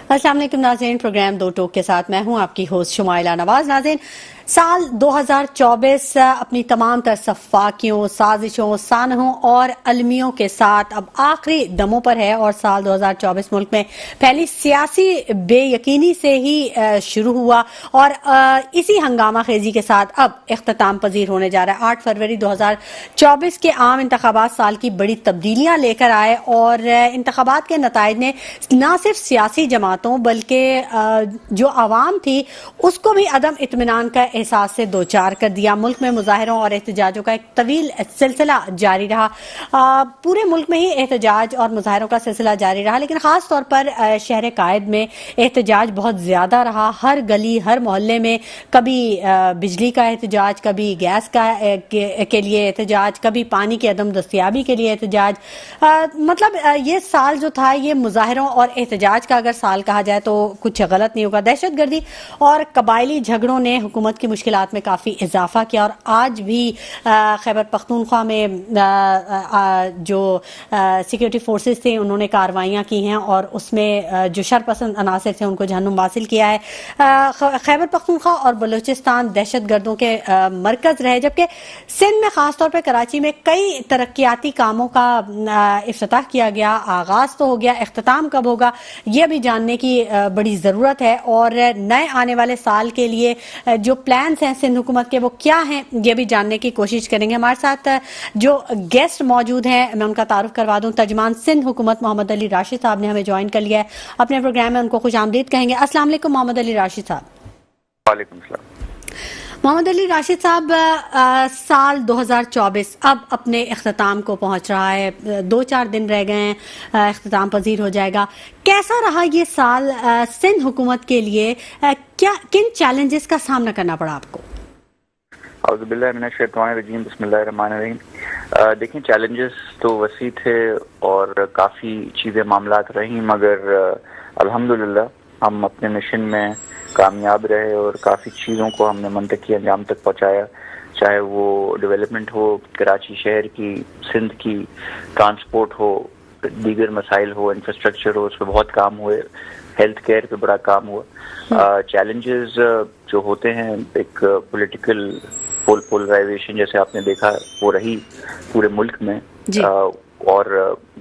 अस्सलाम वालेकुम नाज़रीन, प्रोग्राम दो टोक के साथ मैं हूं आपकी होस्ट शुमाइला नवाज। नाज़रीन, साल 2024 अपनी तमाम तर सफ़ाकियों, साजिशों, सानहों और अलमियों के साथ अब आखिरी दमों पर है और साल 2024 मुल्क में पहली सियासी बेयकीनी से ही शुरू हुआ और इसी हंगामा खेजी के साथ अब इख्तिताम पजीर होने जा रहा है। 8 फरवरी 2024 के आम इंतखाबात साल की बड़ी तब्दीलियां लेकर आए और इंतखाबात के नताइज ने न सिर्फ सियासी जमातों बल्कि जो आवाम थी उसको भी अदम इत्मीनान का एहसास से दो चार कर दिया। मुल्क में मुजाहरों और एहतजाजों का एक तवील सिलसिला जारी रहा। पूरे मुल्क में ही एहतजाज और मुजाहरों का सिलसिला जारी रहा, लेकिन खास तौर पर शहर कायद में एहतजाज बहुत ज्यादा रहा। हर गली हर मोहल्ले में कभी बिजली का एहतजाज, कभी गैस का के लिए एहतजाज, कभी पानी की अदम दस्तियाबी के लिए एहतजाज। मतलब ये साल जो था ये मुजाहरों और एहतजाज का अगर साल कहा जाए तो कुछ गलत नहीं होगा। दहशतगर्दी और कबायली झगड़ों ने हुकूमत की मुश्किलात में काफ़ी इजाफा किया और आज भी खैबर पख्तूनख्वा में जो सिक्योरिटी फोर्सेस थे उन्होंने कार्रवाइयाँ की हैं और उसमें जो शरपसंद अनासर थे उनको जहन्नुम हासिल किया है। खैबर पख्तूनख्वा और बलूचिस्तान दहशतगर्दों के मरकज़ रहे, जबकि सिंध में ख़ासतौर पर कराची में कई तरक्याती कामों का इफ्तिताह किया गया। आगाज़ तो हो गया, इख्तिताम कब होगा ये भी जानने की बड़ी ज़रूरत है और नए आने वाले साल के लिए जो प्लान्स हैं सिंध हुकूमत के वो क्या हैं ये भी जानने की कोशिश करेंगे। हमारे साथ जो गेस्ट मौजूद हैं मैं उनका तारुफ करवा दूं। तर्जुमान सिंध हुकूमत मोहम्मद अली राशिद साहब ने हमें ज्वाइन कर लिया है अपने प्रोग्राम में, उनको खुश आमदीद कहेंगे। अस्सलाम वालेकुम मोहम्मद अली राशिद साहब। वालेकुम सलाम। मोहम्मद अली राशिद साहब, साल 2024 अब अपने इख्तिताम को पहुंच रहा है, 2-4 दिन रह गए हैं, इख्तिताम पजीर हो जाएगा। कैसा रहा ये साल सिंध हुकूमत के लिए? क्या किन चैलेंजेस का सामना करना पड़ा आपको? औज़ुबिल्लाहिमिनश्शैतानिर्रजीम, बिस्मिल्लाहिर्रहमानिर्रहीम। देखिए, चैलेंजेस तो वसी थे और काफ़ी चीज़ें मामलात रहीं, मगर अल्हम्दुलिल्लाह हम अपने मिशन में कामयाब रहे और काफ़ी चीज़ों को हमने मंतकी अंजाम तक पहुँचाया। चाहे वो डेवलपमेंट हो कराची शहर की, सिंध की, ट्रांसपोर्ट हो, दीगर मसाइल हो, इंफ्रास्ट्रक्चर हो, उस पर बहुत काम हुए। हेल्थ केयर पे बड़ा काम हुआ। चैलेंजेस जो होते हैं, एक पॉलिटिकल पोलराइजेशन जैसे आपने देखा वो रही पूरे मुल्क में। और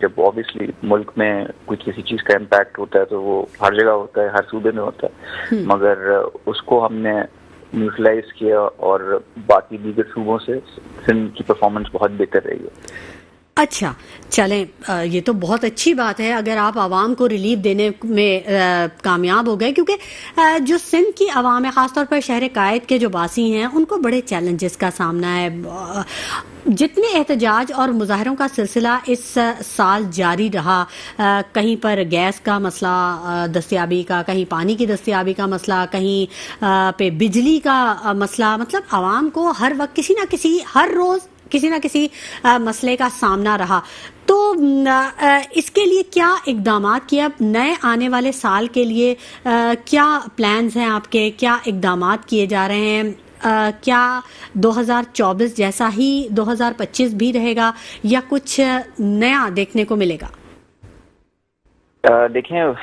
जब ऑब्वियसली मुल्क में कोई किसी चीज़ का इम्पैक्ट होता है तो वो हर जगह होता है, हर सूबे में होता है, मगर उसको हमने न्यूट्रलाइज किया और बाकी दीगर सूबों से सिंध की परफॉर्मेंस बहुत बेहतर रही है। अच्छा, चलें, ये तो बहुत अच्छी बात है अगर आप आवाम को रिलीफ देने में कामयाब हो गए, क्योंकि जो सिंध की आवाम है, ख़ासतौर पर शहर कायद के जो बासी हैं, उनको बड़े चैलेंजेस का सामना है। जितने एहतजाज और मुजाहरों का सिलसिला इस साल जारी रहा, कहीं पर गैस का मसला दस्तियाबी का, कहीं पानी की दस्तियाबी का मसला, कहीं पे बिजली का मसला, मतलब आवाम को हर वक्त किसी ना किसी, हर रोज़ किसी ना किसी मसले का सामना रहा। तो इसके लिए क्या इक़दामात किए? अब नए आने वाले साल के लिए क्या प्लान्स हैं आपके? क्या इक़दामात किए जा रहे हैं? क्या 2024 जैसा ही 2025 भी रहेगा या कुछ नया देखने को मिलेगा? देखें,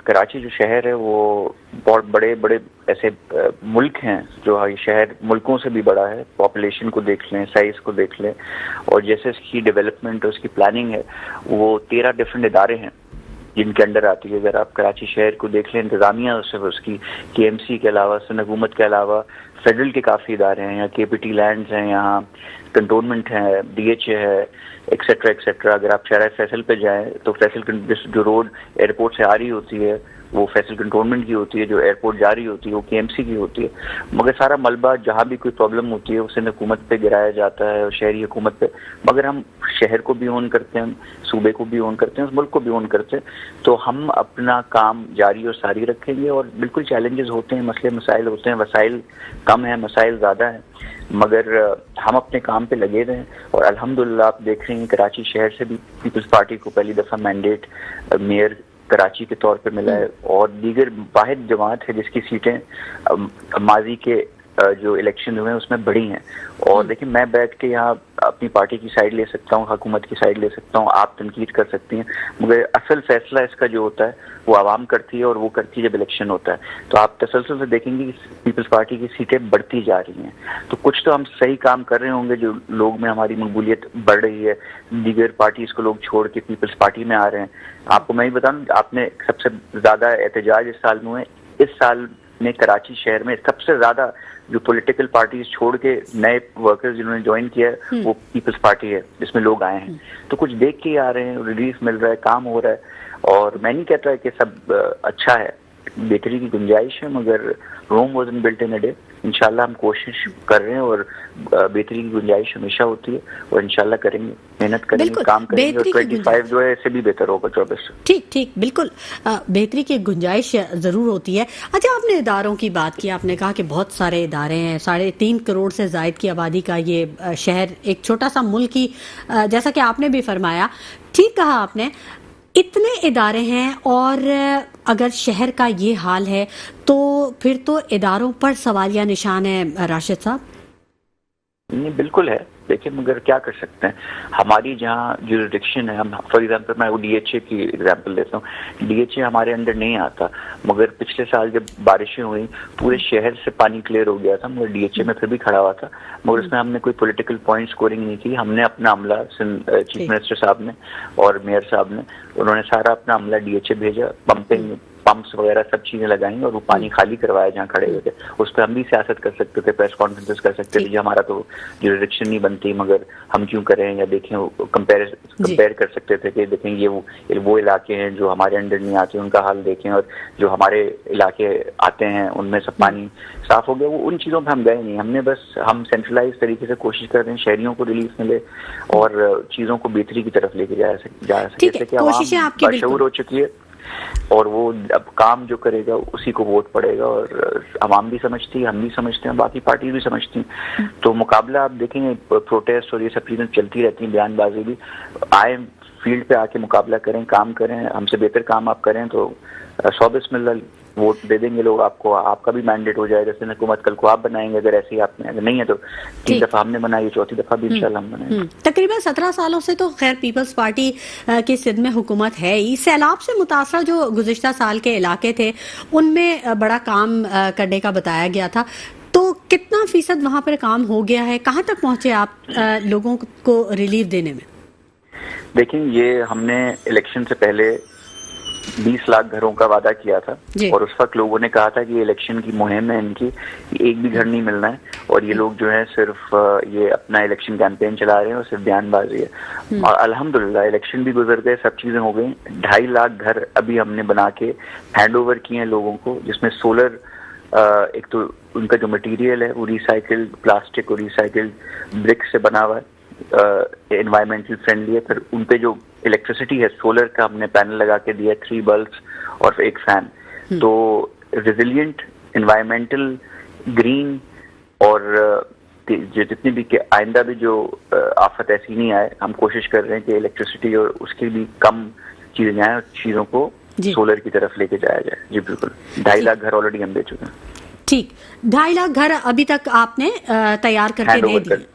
कराची जो शहर है वो बहुत बड़े बड़े ऐसे मुल्क हैं जो ये शहर मुल्कों से भी बड़ा है। पॉपुलेशन को देख लें, साइज को देख लें, और जैसे इसकी डेवलपमेंट और उसकी प्लानिंग है वो 13 डिफरेंट इदारे हैं जिनके अंडर आती है। अगर आप कराची शहर को देख लें, इंतजामिया उसकी KMC के अलावा, सिंध हुकूमत के अलावा फेडरल के काफ़ी इदारे हैं। यहाँ KPT लैंड्स हैं, यहाँ कंटोनमेंट है, DHA है, एक्सेट्रा एक्सेट्रा। अगर आप शहर फैसल पे जाएं तो फैसल जो रोड एयरपोर्ट से आ रही होती है वो फैसल कंटोनमेंट की होती है, जो एयरपोर्ट जा रही होती है वो KMC की होती है। मगर सारा मलबा जहाँ भी कोई प्रॉब्लम होती है उसे हुकूमत पे गिराया जाता है और शहरी हुकूमत पे। मगर हम शहर को भी ओन करते हैं, सूबे को भी ओन करते हैं, उस मुल्क को भी ओन करते हैं, तो हम अपना काम जारी और सारी रखेंगे। और बिल्कुल चैलेंजेस होते हैं, मसले मसाइल होते हैं, वसाइल कम है, मसाइल ज़्यादा हैं, मगर हम अपने काम पे लगे रहे हैं। और अल्हम्दुलिल्लाह आप देख रहे हैं कराची शहर से भी पीपल्स पार्टी को पहली दफ़ा मैंडेट मेयर कराची के तौर पे मिला है, और दीगर वाहिद जमात है जिसकी सीटें माजी के जो इलेक्शन हुए हैं उसमें बढ़ी हैं। और देखिए, मैं बैठ के यहाँ अपनी पार्टी की साइड ले सकता हूँ, हुकूमत की साइड ले सकता हूँ, आप तनकीद कर सकती हैं, मगर असल फैसला इसका जो होता है वो आवाम करती है, और वो करती है जब इलेक्शन होता है। तो आप तसलसल से देखेंगे कि पीपल्स पार्टी की सीटें बढ़ती जा रही हैं। तो कुछ तो हम सही काम कर रहे होंगे, जो लोग में हमारी मकबूलियत बढ़ रही है, दीगर पार्टीज को लोग छोड़ के पीपल्स पार्टी में आ रहे हैं। आपको मैं ही बताऊं, आपने सबसे ज्यादा एहतजाज इस साल में हुए, इस साल में कराची शहर में सबसे ज्यादा जो पॉलिटिकल पार्टीज छोड़ के नए वर्कर्स जिन्होंने ज्वाइन किया है वो पीपल्स पार्टी है, जिसमें लोग आए हैं। तो कुछ देख के ही आ रहे हैं, रिलीफ मिल रहा है, काम हो रहा है। और मैं नहीं कहता है कि सब अच्छा है, बेहतरी की गुंजाइश है, मगर Rome wasn't built in a day. इंशाल्लाह हम कोशिश कर रहे हैं, और बेहतरी की गुंजाइश हमेशा होती है, और इंशाल्लाह करेंगे, मेहनत करेंगे, काम करेंगे, और 25 जो है इससे भी बेहतर होगा 24। ठीक, बिल्कुल बेहतरी की गुंजाइश जरूर होती है। अच्छा, आपने इदारों की बात की, आपने कहा कि बहुत सारे इदारे हैं, 3.5 करोड़ से जायद की आबादी का ये शहर, एक छोटा सा मुल्क ही, जैसा कि आपने भी फरमाया, ठीक कहा आपने, इतने इदारे हैं, और अगर शहर का ये हाल है तो फिर तो इदारों पर सवालिया निशान है राशिद साहब। नहीं, बिल्कुल है। देखिए, मगर क्या कर सकते हैं, हमारी जहाँ जुरिडिक्शन है, हम फॉर एग्जांपल मैं वो डीएचए की एग्जांपल लेता हूँ। डीएचए हमारे अंडर नहीं आता, मगर पिछले साल जब बारिशें हुई पूरे शहर से पानी क्लियर हो गया था, मगर डीएचए में फिर भी खड़ा हुआ था, मगर उसमें हमने कोई पॉलिटिकल पॉइंट स्कोरिंग नहीं की। हमने अपना अमला, चीफ मिनिस्टर साहब ने और मेयर साहब ने, उन्होंने सारा अपना अमला डीएचए भेजा, पंप्स वगैरह सब चीजें लगाई, और वो पानी खाली करवाया जहाँ खड़े हुए थे। उस पर हम भी सियासत कर सकते थे, प्रेस कॉन्फ्रेंसेस कर सकते थे, हमारा तो जुरिडिक्शन नहीं बनती, मगर हम क्यों करें, या देखें, कंपेयर कर सकते थे कि देखें ये वो इलाके हैं जो हमारे अंडर नहीं आते, उनका हाल देखें, और जो हमारे इलाके आते हैं उनमें सब पानी साफ हो गया। वो उन चीजों पर हम गए नहीं, हमने बस हम सेंट्रलाइज तरीके से कोशिश कर रहे हैं शहरियों को रिलीफ मिले और चीजों को बेहतरी की तरफ लेके जा सके। बाशऊर हो चुकी है, और वो अब काम जो करेगा उसी को वोट पड़ेगा, और आवाम भी समझती है, हम भी समझते हैं, बाकी पार्टी भी समझती हैं। तो मुकाबला आप देखेंगे, प्रोटेस्ट और ये सब चीजें चलती रहती हैं, बयानबाजी भी, आए फील्ड पे आके मुकाबला करें, काम करें, हमसे बेहतर काम आप करें तो 100 बिस्मिल्लाह वोट दे देंगे लोग आपको, आपका भी मैंडेट हो जाएगा। जैसे हुकूमत कल को आप बनाएंगे, अगर ऐसे ही आपने, अगर नहीं है तो 3 दफा हमने बनाई, 4थी दफा भी इंशाल्लाह हम बनाएंगे। तकरीबन 17 सालों से तो खैर पीपल्स पार्टी की सिंध में हुकूमत है ही। सैलाब से मुतासर जो गुज़िश्ता साल के इलाके थे उनमें बड़ा काम करने का बताया गया था, तो कितना फीसद वहां पर काम हो गया है, कहाँ तक पहुंचे आप लोगों को रिलीफ देने में? देखिए, ये हमने इलेक्शन से पहले 20 लाख घरों का वादा किया था, और उस वक्त लोगों ने कहा था कि इलेक्शन की मुहिम है इनकी, एक भी घर नहीं मिलना है, और ये लोग जो है सिर्फ ये अपना इलेक्शन कैंपेन चला रहे हैं और सिर्फ बयानबाजी है। और अल्हम्दुलिल्लाह इलेक्शन भी गुजर गए, सब चीजें हो गई। 2.5 लाख घर अभी हमने बना के हैंड ओवर किए हैं लोगों को, जिसमें सोलर, एक तो उनका जो मटीरियल है वो रिसाइकिल्ड प्लास्टिक और रिसाइकिल्ड ब्रिक से बना हुआ है, एनवायरमेंटल फ्रेंडली है। फिर उनपे जो इलेक्ट्रिसिटी है, सोलर का हमने पैनल लगा के दिया, 3 बल्ब्स और 1 फैन। तो रेजिलिएंट, एनवायरमेंटल, ग्रीन, और जितनी भी आइंदा भी जो आफत ऐसी नहीं आए, हम कोशिश कर रहे हैं कि इलेक्ट्रिसिटी और उसकी भी कम चीजें आए और चीजों को सोलर की तरफ लेके जाया जाए। जी बिल्कुल, 2.5 लाख घर ऑलरेडी हम दे चुके हैं। ठीक, 2.5 लाख घर अभी तक आपने तैयार करके दे दिए।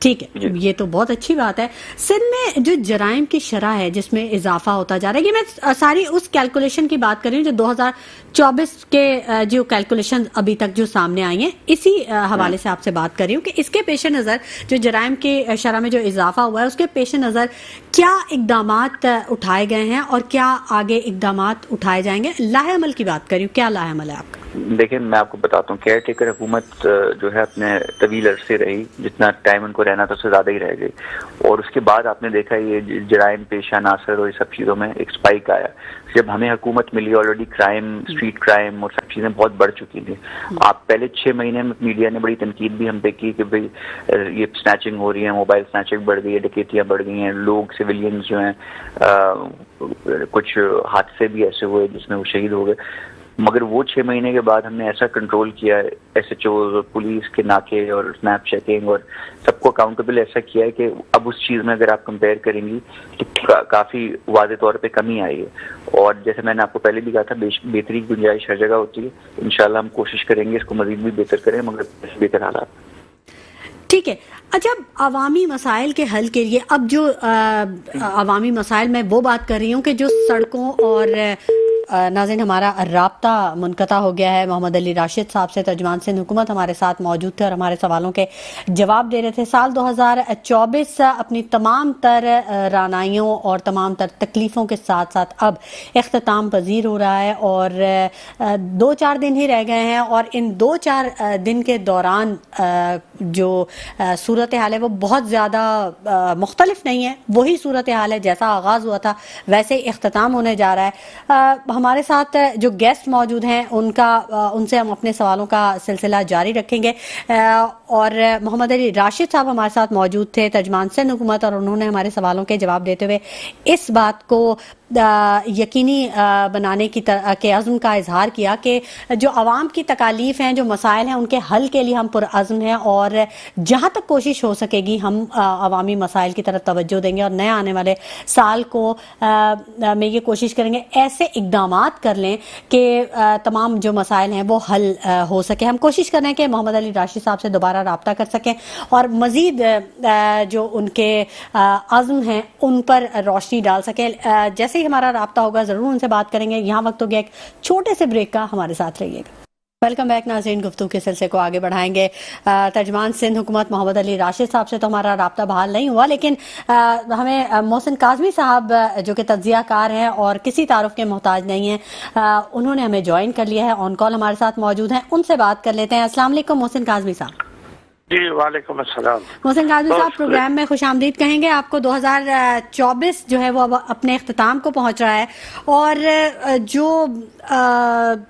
ठीक है, ये तो बहुत अच्छी बात है। सिंध में जो जराइम की शरह है जिसमें इजाफा होता जा रहा है, ये मैं सारी उस कैलकुलेशन की बात कर रही हूँ जो 2024 के जो कैलकुलेशन अभी तक जो सामने आई है, इसी हवाले से आपसे बात कर रही हूँ कि इसके पेश नज़र जो जराइम की शरह में जो इजाफा हुआ है उसके पेश नज़र क्या इकदामात उठाए गए हैं और क्या आगे इकदामात उठाए जाएंगे? लाहे अमल की बात कर रही हूँ, क्या लाहे अमल है आपका? देखिए, मैं आपको बताता हूँ, केयर टेकर हुकूमत जो है अपने तवील अरसे रही, जितना टाइम उनको रहना था उससे ज्यादा ही रह गई, और उसके बाद आपने देखा ये जराइम पेशा नासर और ये सब चीजों में एक स्पाइक आया। जब हमें हुकूमत मिली, ऑलरेडी क्राइम, स्ट्रीट क्राइम और सब चीजें बहुत बढ़ चुकी थी। आप पहले 6 महीने में मीडिया ने बड़ी तनकीद भी हम पे की कि भाई ये स्नैचिंग हो रही है, मोबाइल स्नैचिंग बढ़ गई है, डकैतियां बढ़ गई हैं, लोग सिविलियंस जो हैं, कुछ हादसे भी ऐसे हुए जिसमें वो शहीद हो गए। मगर वो 6 महीने के बाद हमने ऐसा कंट्रोल किया है, SHO और पुलिस के नाके और स्नैप चेकिंग और सबको अकाउंटेबल ऐसा किया है कि अब उस चीज़ में अगर आप कंपेयर करेंगी तो काफ़ी वाज़े तौर पे कमी आई है। और जैसे मैंने आपको पहले भी कहा था, बेहतरी की गुंजाइश हर जगह होती है। इंशाल्लाह हम कोशिश करेंगे इसको मजीद भी बेहतर करें, मगर बेहतर हालात। ठीक है। अच्छा, अवामी मसाइल के हल के लिए अब जो अवामी मसाइल, मैं वो बात कर रही हूँ कि जो सड़कों और नाज़रीन हमारा राब्ता मुनक़ता हो गया है। मोहम्मद अली राशिद साहब से तर्जुमान सिंध हुकूमत हमारे साथ मौजूद थे और हमारे सवालों के जवाब दे रहे थे। साल 2024 अपनी तमाम तर रानाइयों और तमाम तर तकलीफ़ों के साथ साथ अब इख्तिताम पजीर हो रहा है और 2-4 दिन ही रह गए हैं और इन 2-4 दिन के दौरान जो सूरत हाल है वो बहुत ज़्यादा मुख्तलिफ नहीं है। वही सूरत हाल है, जैसा आगाज़ हुआ था वैसे इख्तिताम होने जा रहा है। हमारे साथ जो गेस्ट मौजूद हैं उनसे हम अपने सवालों का सिलसिला जारी रखेंगे और मोहम्मद अली राशिद साहब हमारे साथ मौजूद थे, तर्जुमान सिंध हुकूमत, और उन्होंने हमारे सवालों के जवाब देते हुए इस बात को यकीनी बनाने के अज़्म का इजहार किया कि जो आवाम की तकालीफ हैं, जो मसाइल हैं, उनके हल के लिए हम पुरअज़्म हैं और जहाँ तक कोशिश हो सकेगी हम अवामी मसाइल की तरफ तवज्जो देंगे और नए आने वाले साल को में ये कोशिश करेंगे ऐसे इक़दामात कर लें कि तमाम जो मसाइल हैं वो हल हो सके। हम कोशिश कर रहे हैं कि मोहम्मद अली राशिद साहब से दोबारा रब्ता कर सकें और मज़ीद जो उनके अज़्म हैं उन पर रोशनी डाल सकें। जैसे ही हमारा रब्ता होगा ज़रूर उनसे बात करेंगे। यहाँ वक्त हो गया एक छोटे से ब्रेक का, हमारे साथ रहिएगा। वेलकम बैक नाज़रीन, गुफ्तगू के सिलसिले को आगे बढ़ाएंगे। तर्जुमान सिंध हुकूमत मोहम्मद अली राशिद साहब से तो हमारा रब्ता बहाल नहीं हुआ, लेकिन हमें मोहसिन काज़मी साहब जो कि तज्ज़ियाकार हैं और किसी तारुफ के मोहताज नहीं हैं, उन्होंने हमें ज्वाइन कर लिया है, ऑन कॉल हमारे साथ मौजूद हैं। उनसे बात कर लेते हैं। अस्सलाम वालेकुम मोहसिन काज़मी साहब। जी वालेकुम अस्सलाम। मोहसिन काज़मी साहब, प्रोग्राम में खुशामदीद कहेंगे आपको। 2024 जो है वो अब अपने इख्तिताम को पहुंच रहा है और जो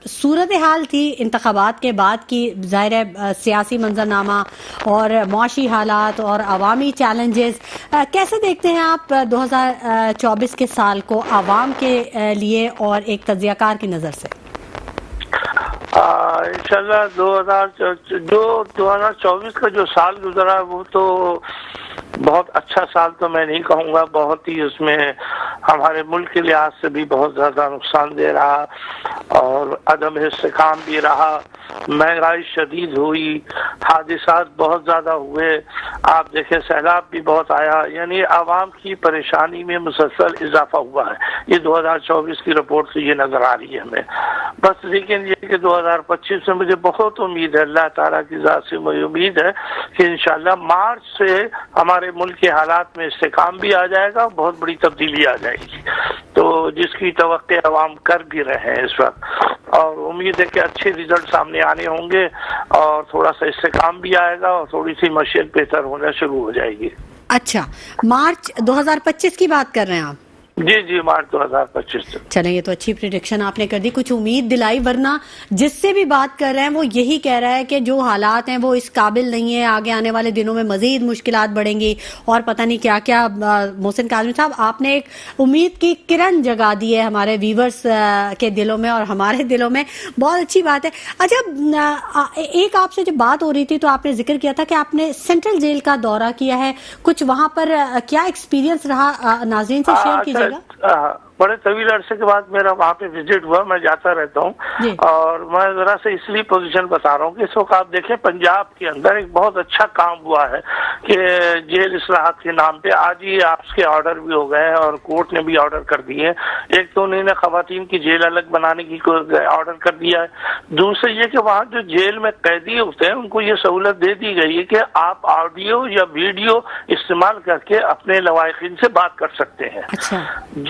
सूरत हाल थी इंतखाबात के बाद की, ज़ाहिर है सियासी मंजरनामा और मुआशी हालात और अवामी चैलेंजेस, कैसे देखते हैं आप 2024 के साल को आवाम के लिए और एक तज्ज़ियाकार की नज़र से? इंशाल्लाह 2024 का जो साल गुजरा वो तो बहुत अच्छा साल तो मैं नहीं कहूँगा, बहुत ही उसमें हमारे मुल्क के लिहाज से भी बहुत ज़्यादा नुकसानदेह रहा और अदम इस्तेकाम भी रहा। महंगाई शदीद हुई, हादिसात बहुत ज़्यादा हुए, आप देखें सैलाब भी बहुत आया, यानी आवाम की परेशानी में मुसलसल इजाफा हुआ है। ये 2024 की रिपोर्ट से ये नज़र आ रही है हमें। बस लेकिन ये कि 2025 में मुझे बहुत उम्मीद है, अल्लाह ताला की ज़ात से मुझे उम्मीद है कि इंशाल्लाह मार्च से हमारे मुल्क के हालात में इस्तेकाम भी आ जाएगा, बहुत बड़ी तब्दीली आ जाएगी, तो जिसकी तवक्के अवाम कर भी रहे हैं इस वक्त, और उम्मीद है कि अच्छे रिजल्ट सामने आने होंगे और थोड़ा सा इस्तेकाम भी आएगा और थोड़ी सी मशीन बेहतर होना शुरू हो जाएगी। अच्छा, मार्च 2025 की बात कर रहे हैं आप? जी जी, मार्च 2025। चलें, ये तो अच्छी प्रिडिक्शन आपने कर दी, कुछ उम्मीद दिलाई, वरना जिससे भी बात कर रहे हैं वो यही कह रहा है कि जो हालात हैं वो इस काबिल नहीं है, आगे आने वाले दिनों में मजीद मुश्किलात बढ़ेंगी और पता नहीं क्या क्या। मोहसिन काज़मी साहब, आपने एक उम्मीद की किरण जगा दी है हमारे व्यूवर्स के दिलों में और हमारे दिलों में, बहुत अच्छी बात है। अच्छा, एक आपसे जब बात हो रही थी तो आपने जिक्र किया था कि आपने सेंट्रल जेल का दौरा किया है, कुछ वहां पर क्या एक्सपीरियंस रहा, नाज़रीन से शेयर कीजिएगा। बड़े तवील अरसे के बाद मेरा वहाँ पे विजिट हुआ, मैं जाता रहता हूँ और मैं जरा से इसलिए पोजीशन बता रहा हूँ कि इस वक्त आप देखें पंजाब के अंदर एक बहुत अच्छा काम हुआ है कि जेल इस्लाहत के नाम पे आज ही आपके ऑर्डर भी हो गए हैं और कोर्ट ने भी ऑर्डर कर दिए हैं। एक तो उन्होंने खवातीन की जेल अलग बनाने की ऑर्डर कर दिया है, दूसरे ये कि वहाँ जो जेल में कैदी होते हैं उनको ये सहूलत दे दी गई है कि आप ऑडियो या वीडियो इस्तेमाल करके अपने लवाहिकीन से बात कर सकते हैं। अच्छा।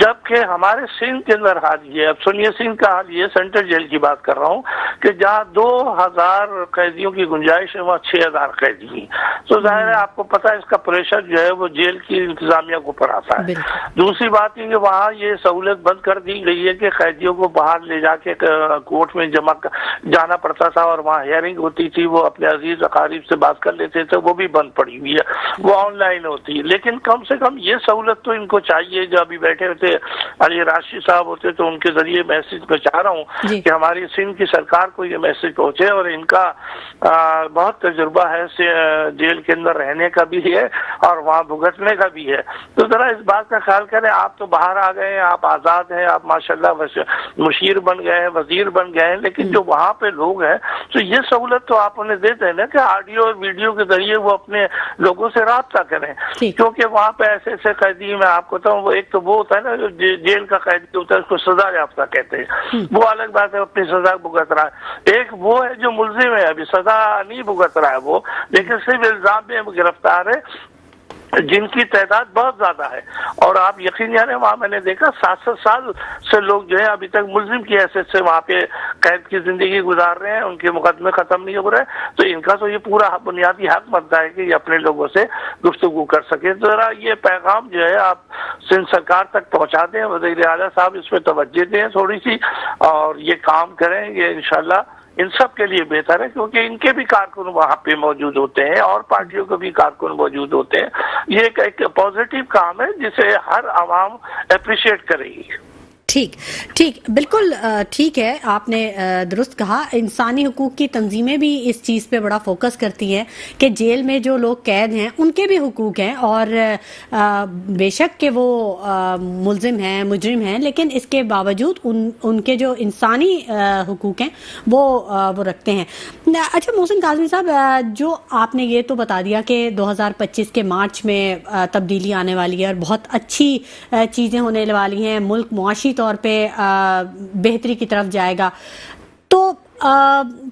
जबकि हमारे सिंध के अंदर हाल ये, अब सुनिए सिंध का हाल ये, सेंट्रल जेल की बात कर रहा हूँ कि जहाँ 2000 कैदियों की गुंजाइश है वहाँ 6000 कैदी हैं। तो जाहिर है आपको पता है इसका प्रेशर जो है वो जेल की इंतजामिया को ऊपर आता है। दूसरी बात ये कि वहाँ ये सहूलियत बंद कर दी गई है कि कैदियों को बाहर ले जाके कोर्ट में जाना पड़ता था और वहाँ हियरिंग होती थी, वो अपने अजीज अकारीब से बात कर लेते थे, वो भी बंद पड़ी हुई है, वो ऑनलाइन होती है। लेकिन कम से कम ये सहूलत तो इनको चाहिए। जो अभी बैठे होते अली राशि साहब होते तो उनके जरिए मैसेज पहुंचा रहा हूँ कि हमारी सिंध की सरकार को ये मैसेज पहुंचे, और इनका बहुत तजुर्बा है जेल के अंदर रहने का भी है और वहाँ भुगतने का भी है। तो जरा इस बात का ख्याल करें। आप तो बाहर आ गए हैं, आप आजाद हैं, आप माशाल्लाह मुशीर बन गए हैं, वजीर बन गए हैं, लेकिन जो वहाँ पे लोग हैं तो ये सहूलत तो आप उन्हें देते हैं ना कि ऑडियो और वीडियो के जरिए वो अपने लोगों से राब्ता करें, क्योंकि वहाँ पे ऐसे ऐसे कैदी, मैं आपको बताऊँ, वो एक तो वो होता है ना जो जेल का कैदी होता है उसको सजा याफ्ता कहते हैं, वो अलग बात है, अपनी सजा भुगत रहा है। एक वो है जो मुल्जिम है, अभी सजा नहीं भुगत रहा है वो, लेकिन सिर्फ इल्जाम में गिरफ्तार है, जिनकी तादाद बहुत ज्यादा है। और आप यकीन जाने वहाँ मैंने देखा 7-7 साल से लोग जो है अभी तक मुल्जिम की हैसियत से वहाँ पे कैद की जिंदगी गुजार रहे हैं, उनके मुकदमे खत्म नहीं हो रहे। तो इनका तो ये पूरा बुनियादी हक बनता है कि ये अपने लोगों से गुफ्तगू कर सके। तो जरा ये पैगाम जो है आप सिंध सरकार तक पहुँचा दें, वज़ीर आला साहब इस पर तवज्जो दें थोड़ी सी, और ये काम करें, ये इंशाल्लाह इन सब के लिए बेहतर है, क्योंकि इनके भी कारकुन वहाँ पे मौजूद होते हैं और पार्टियों के भी कारकुन मौजूद होते हैं। ये एक पॉजिटिव काम है जिसे हर आवाम अप्रिशिएट करेगी। ठीक ठीक, बिल्कुल ठीक है, आपने दुरुस्त कहा। इंसानी हुकूक की तंजीमें भी इस चीज़ पे बड़ा फोकस करती हैं कि जेल में जो लोग कैद हैं उनके भी हुकूक हैं, और बेशक के वो मुल्जिम हैं, मुजरिम हैं, लेकिन इसके बावजूद उनके जो इंसानी हुकूक हैं वो रखते हैं। अच्छा मोहसिन काज़मी साहब, जो आपने ये तो बता दिया कि 2025 के मार्च में तब्दीली आने वाली है और बहुत अच्छी चीज़ें होने वाली हैं, मुल्क मुआशी तौर पे बेहतरी की तरफ जाएगा। तो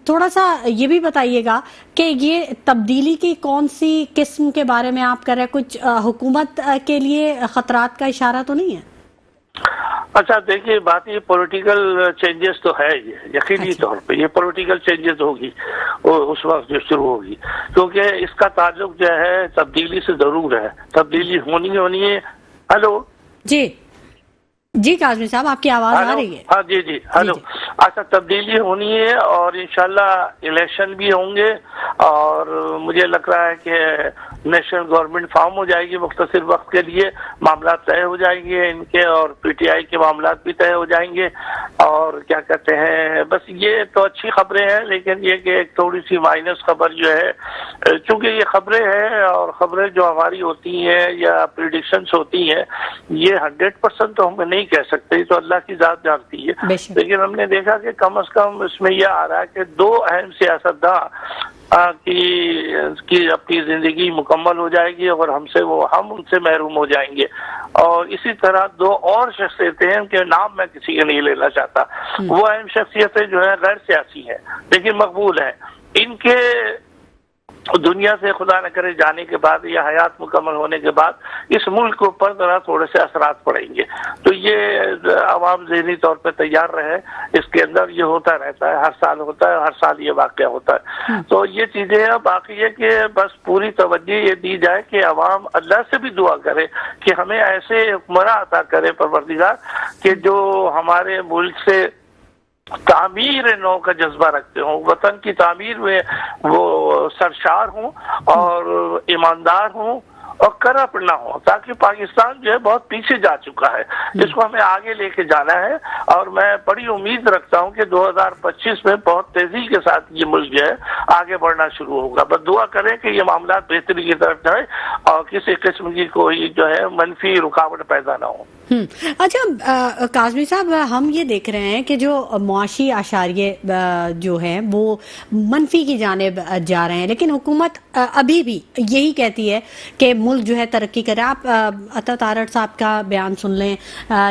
थोड़ा सा ये भी बताइएगा कि ये तब्दीली की कौन सी किस्म के बारे में आप कर रहे हैं? कुछ हुकूमत के लिए खतरात का इशारा तो नहीं है? अच्छा देखिए, बात ये पॉलिटिकल चेंजेस तो है, ये यकीनी तौर पे ये पॉलिटिकल चेंजेस होगी उस वक्त जो शुरू होगी, क्योंकि इसका ताल्लुक जो है तब्दीली से जरूर है, तब्दीली होनी है। हेलो जी जी काज़मी साहब, आपकी आवाज आ रही है? हाँ जी जी, हेलो। अच्छा, तब्दीली होनी है और इंशाल्लाह इलेक्शन भी होंगे, और मुझे लग रहा है कि नेशनल गवर्नमेंट फॉर्म हो जाएगी मुख्तसर वक्त के लिए, मामला तय हो जाएंगे इनके, और पीटीआई के मामला भी तय हो जाएंगे। और क्या कहते हैं, बस ये तो अच्छी खबरें हैं, लेकिन ये कि एक थोड़ी सी माइनस खबर जो है, चूंकि ये खबरें हैं और खबरें जो हमारी होती हैं या प्रिडिक्शंस होती हैं, ये 100% तो हम नहीं कह सकते, तो अल्लाह की जात जानती है। लेकिन हमने देखा कि कम से कम इसमें यह आ रहा है कि 2 अहम सियासतदान की अपनी जिंदगी मुकम्मल हो जाएगी और हम उनसे महरूम हो जाएंगे। और इसी तरह 2 और शख्सियतें हैं, उनके नाम मैं किसी के नहीं लेना चाहता, वो अहम शख्सियतें जो है गैर सियासी हैं लेकिन मकबूल हैं। इनके दुनिया से खुदा न करे जाने के बाद या हयात मुकम्मल होने के बाद इस मुल्क के ऊपर जरा थोड़े से असरात पड़ेंगे। तो ये आवाम ज़हनी तौर पे तैयार रहे, इसके अंदर ये होता रहता है, हर साल होता है, हर साल ये वाक़या होता है। तो ये चीज़ें हैं। बाकी ये कि बस पूरी तवज्जो ये दी जाए कि आवाम अल्लाह से भी दुआ करे कि हमें ऐसे हुक्मरान अता करे परवरदिगार कि जो हमारे मुल्क से तामीर नौ का जज्बा रखते हों, वतन की तामीर में वो सरशार हों और ईमानदार हों और करप्ट ना हो, ताकि पाकिस्तान जो है बहुत पीछे जा चुका है, इसको हमें आगे लेके जाना है। और मैं बड़ी उम्मीद रखता हूं कि 2025 में बहुत तेजी के साथ ये मुल्क जो है आगे बढ़ना शुरू होगा। बस दुआ करें कि ये मामला बेहतरी की तरफ जाए और किसी किस्म की कोई जो है मनफी रुकावट पैदा ना हो। अच्छा काज़मी साहब, हम ये देख रहे हैं कि जो मुआशी आशारिये जो हैं वो मनफी की जानिब जा रहे हैं, लेकिन हुकूमत अभी भी यही कहती है कि मुल्क जो है तरक्की करे। आप अता तारड़ साहब का बयान सुन लें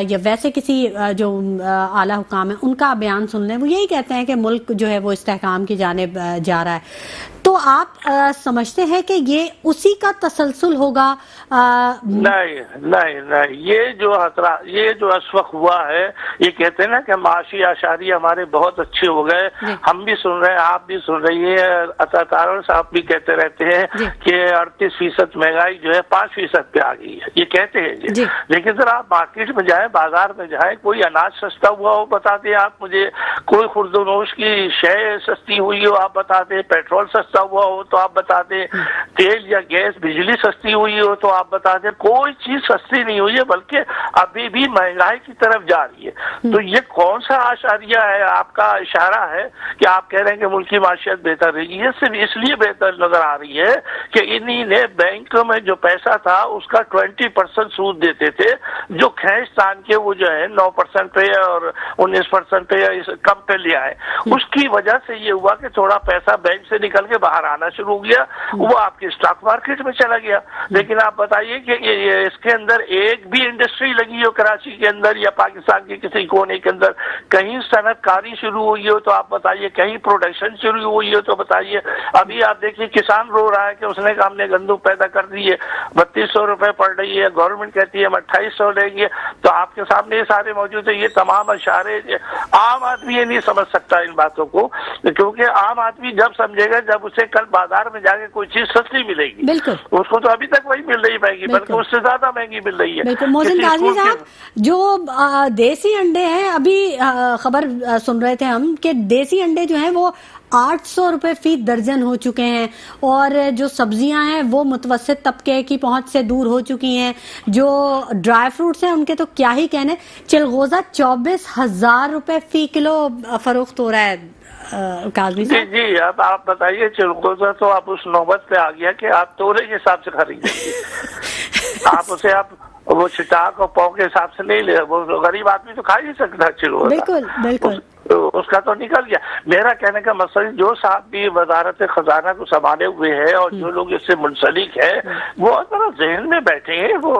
या वैसे किसी जो आला हुकाम है उनका बयान सुन लें, वो यही कहते हैं कि मुल्क जो है वो इस्तेहकाम की जानिब जा रहा है। तो आप समझते हैं कि ये उसी का तसलसल होगा? नहीं नहीं नहीं, ये जो अस्वख हुआ है, ये कहते हैं ना कि माशी आशारी हमारे बहुत अच्छे हो गए। हम भी सुन रहे हैं, आप भी सुन रही है, अतातारण साहब भी कहते रहते हैं कि 38% महंगाई जो है 5% पे आ गई है, ये कहते हैं जी। लेकिन सर आप मार्केट में जाए, बाजार में जाए, कोई अनाज सस्ता हुआ हो बता दें आप मुझे, कोई खुर्दनोश की शय सस्ती हुई हो आप बता दें, पेट्रोल सस्ता हुआ हो तो आप बता दें, तेल या गैस बिजली सस्ती हुई हो तो आप बता दें, कोई चीज सस्ती नहीं हुई है, बल्कि अभी भी महंगाई की तरफ जा रही है। तो ये कौन सा आशारिया है, आपका इशारा है कि आप कह रहे हैं कि मुल्क की माशियत बेहतर रहेगी? ये सिर्फ इसलिए बेहतर नजर आ रही है कि इन्हीं ने बैंक में जो पैसा था उसका 20% सूद देते थे, जो खैश तान के वो जो है 9% पे और 19% पे या कम पे लिया है, उसकी वजह से ये हुआ कि थोड़ा पैसा बैंक से निकल के बाहर आना शुरू हो गया, वो आपके स्टॉक मार्केट में चला गया। लेकिन आप बताइए कि इसके अंदर एक भी इंडस्ट्री लगी हो कराची के अंदर या पाकिस्तान के किसी कोने के अंदर, कहीं सनतकारी शुरू हुई हो तो आप बताइए, कहीं प्रोडक्शन शुरू हुई हो तो बताइए। अभी आप देखिए किसान रो रहा है कि उसने कहा हमने गंदम पैदा कर दी है, 3200 रुपए पड़ रही है, गवर्नमेंट कहती है हम 2800 लेंगे। तो आपके सामने ये सारे मौजूद है, ये तमाम इशारे। आम आदमी ये नहीं समझ सकता इन बातों को, क्योंकि आम आदमी जब समझेगा जब उसे कल बाजार में जाके कोई चीज सस्ती मिलेगी, बिल्कुल उसको तो अभी तक वही मिल रही पाएगी, बल्कि उससे ज्यादा महंगी मिल रही है। बिल्कुल। मोहसिन काज़मी साहब, जो देसी अंडे हैं, अभी खबर सुन रहे थे हम कि देसी अंडे जो हैं वो 800 रुपए फी दर्जन हो चुके हैं, और जो सब्जियां हैं वो मुतवस्सित तबके की पहुंच से दूर हो चुकी हैं। जो ड्राई फ्रूट्स हैं उनके तो क्या ही कहने, चिलगोजा 24,000 रुपए फी किलो फरोख्त हो रहा है। काज़मी साहब जी, अब आप बताइए, चिलगोजा तो आप उस नौबत पे आ गया कि आप तोले के हिसाब से खरीदेंगे। आप उसे वो छिटाक और पाव के हिसाब से नहीं ले, वो गरीब आदमी तो खा ही सकता चिलगोजा। बिल्कुल बिल्कुल, उसका तो निकल गया। मेरा कहने का मकसद, जो साहब भी वजारत खजाना को संभाले हुए हैं और जो लोग इससे मुंसलिक है, वो जरा जहन में बैठे हैं। वो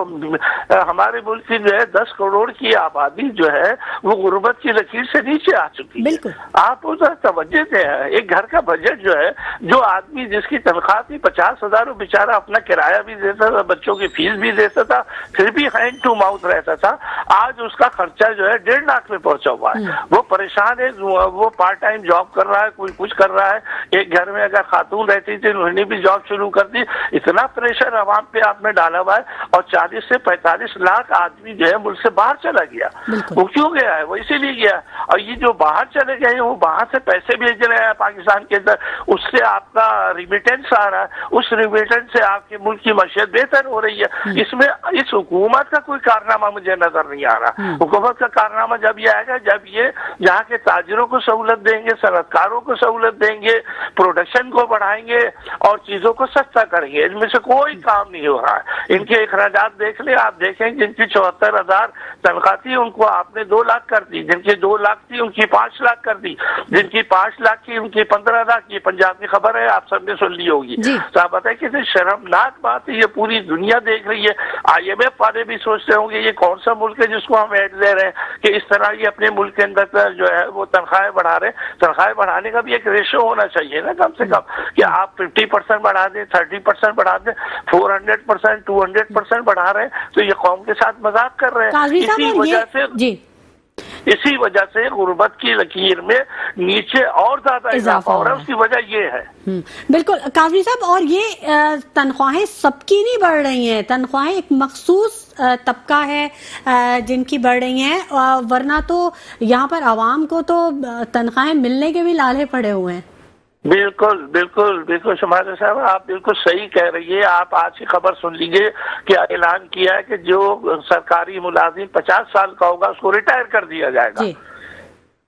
हमारे मुल्क की जो है 10 करोड़ की आबादी जो है वो गुर्बत की लकीर से नीचे आ चुकी है। आप उधर तवज्जो दें। एक घर का बजट जो है, जो आदमी जिसकी तनख्वाह थी 50,000, बेचारा अपना किराया भी देता था, बच्चों की फीस भी देता था, फिर भी हैंड टू माउथ रहता था। आज उसका खर्चा जो है 1.5 लाख में पहुंचा हुआ है। वो परेशान, वो पार्ट टाइम जॉब कर रहा है, कोई कुछ कर रहा है। एक घर में अगर खातून रहती थी उन्होंने भी जॉब शुरू कर दी। इतना प्रेशर अवाम पे आपने डाला हुआ है, और 40 से 45 लाख आदमी जो है मुल्क से बाहर चला गया। वो क्यों गया है? वो इसीलिए गया। और ये जो बाहर चले गए वो बाहर से पैसे भेज रहे हैं पाकिस्तान के अंदर, उससे आपका रिमिटेंस आ रहा है, उस रिमिटेंस से आपके मुल्क की मशीयत बेहतर हो रही है। इसमें इस हुकूमत का कोई कारनामा मुझे नजर नहीं आ रहा। हुकूमत का कारनामा जब ये आएगा जब ये यहाँ के ताजिरों को सहूलत देंगे, सनतकारों को सहूलत देंगे, प्रोडक्शन को बढ़ाएंगे और चीजों को सस्ता करेंगे। इनमें से कोई काम नहीं हो रहा है। इनके अखराजात देख ले, आप देखें जिनकी 74,000 तनख्वाह थी उनको आपने 2 लाख कर दी, जिनकी 2 लाख थी उनकी 5 लाख कर दी, जिनकी 5 लाख की उनकी 15 लाख। ये पंजाब की खबर है, आप सबने सुन ली होगी। तो आप बताए कितनी शर्मनाक बात है, ये पूरी दुनिया देख रही है। IMF वाले भी सोचते होंगे ये कौन सा मुल्क है जिसको हम ऐड दे रहे हैं कि इस तरह ये अपने मुल्क के अंदर जो है वो तनख्वाहें बढ़ा रहे हैं। तनख्वाहें बढ़ाने का भी एक रेशो होना चाहिए ना, कम से कम कि आप 50% बढ़ा दें, 30% बढ़ा दें, 400%, 200% बढ़ा रहे हैं, तो ये कौम के साथ मजाक कर रहे हैं। इसी वजह से गुर्बत की लकीर में नीचे और ज्यादा इजाफा हो रहा है। उसकी वजह ये है। बिल्कुल काज़मी साहब, और ये तनख्वाहें सबकी नहीं बढ़ रही हैं, तनख्वाहें एक मखसूस तबका है जिनकी बढ़ रही हैं, वरना तो यहाँ पर आवाम को तो तनख्वाहें मिलने के भी लाले पड़े हुए हैं। बिल्कुल बिल्कुल बिल्कुल शमाल साहब, आप बिल्कुल सही कह रही है। आप आज की खबर सुन लीजिए कि ऐलान किया है कि जो सरकारी मुलाजिम 50 साल का होगा उसको रिटायर कर दिया जाएगा।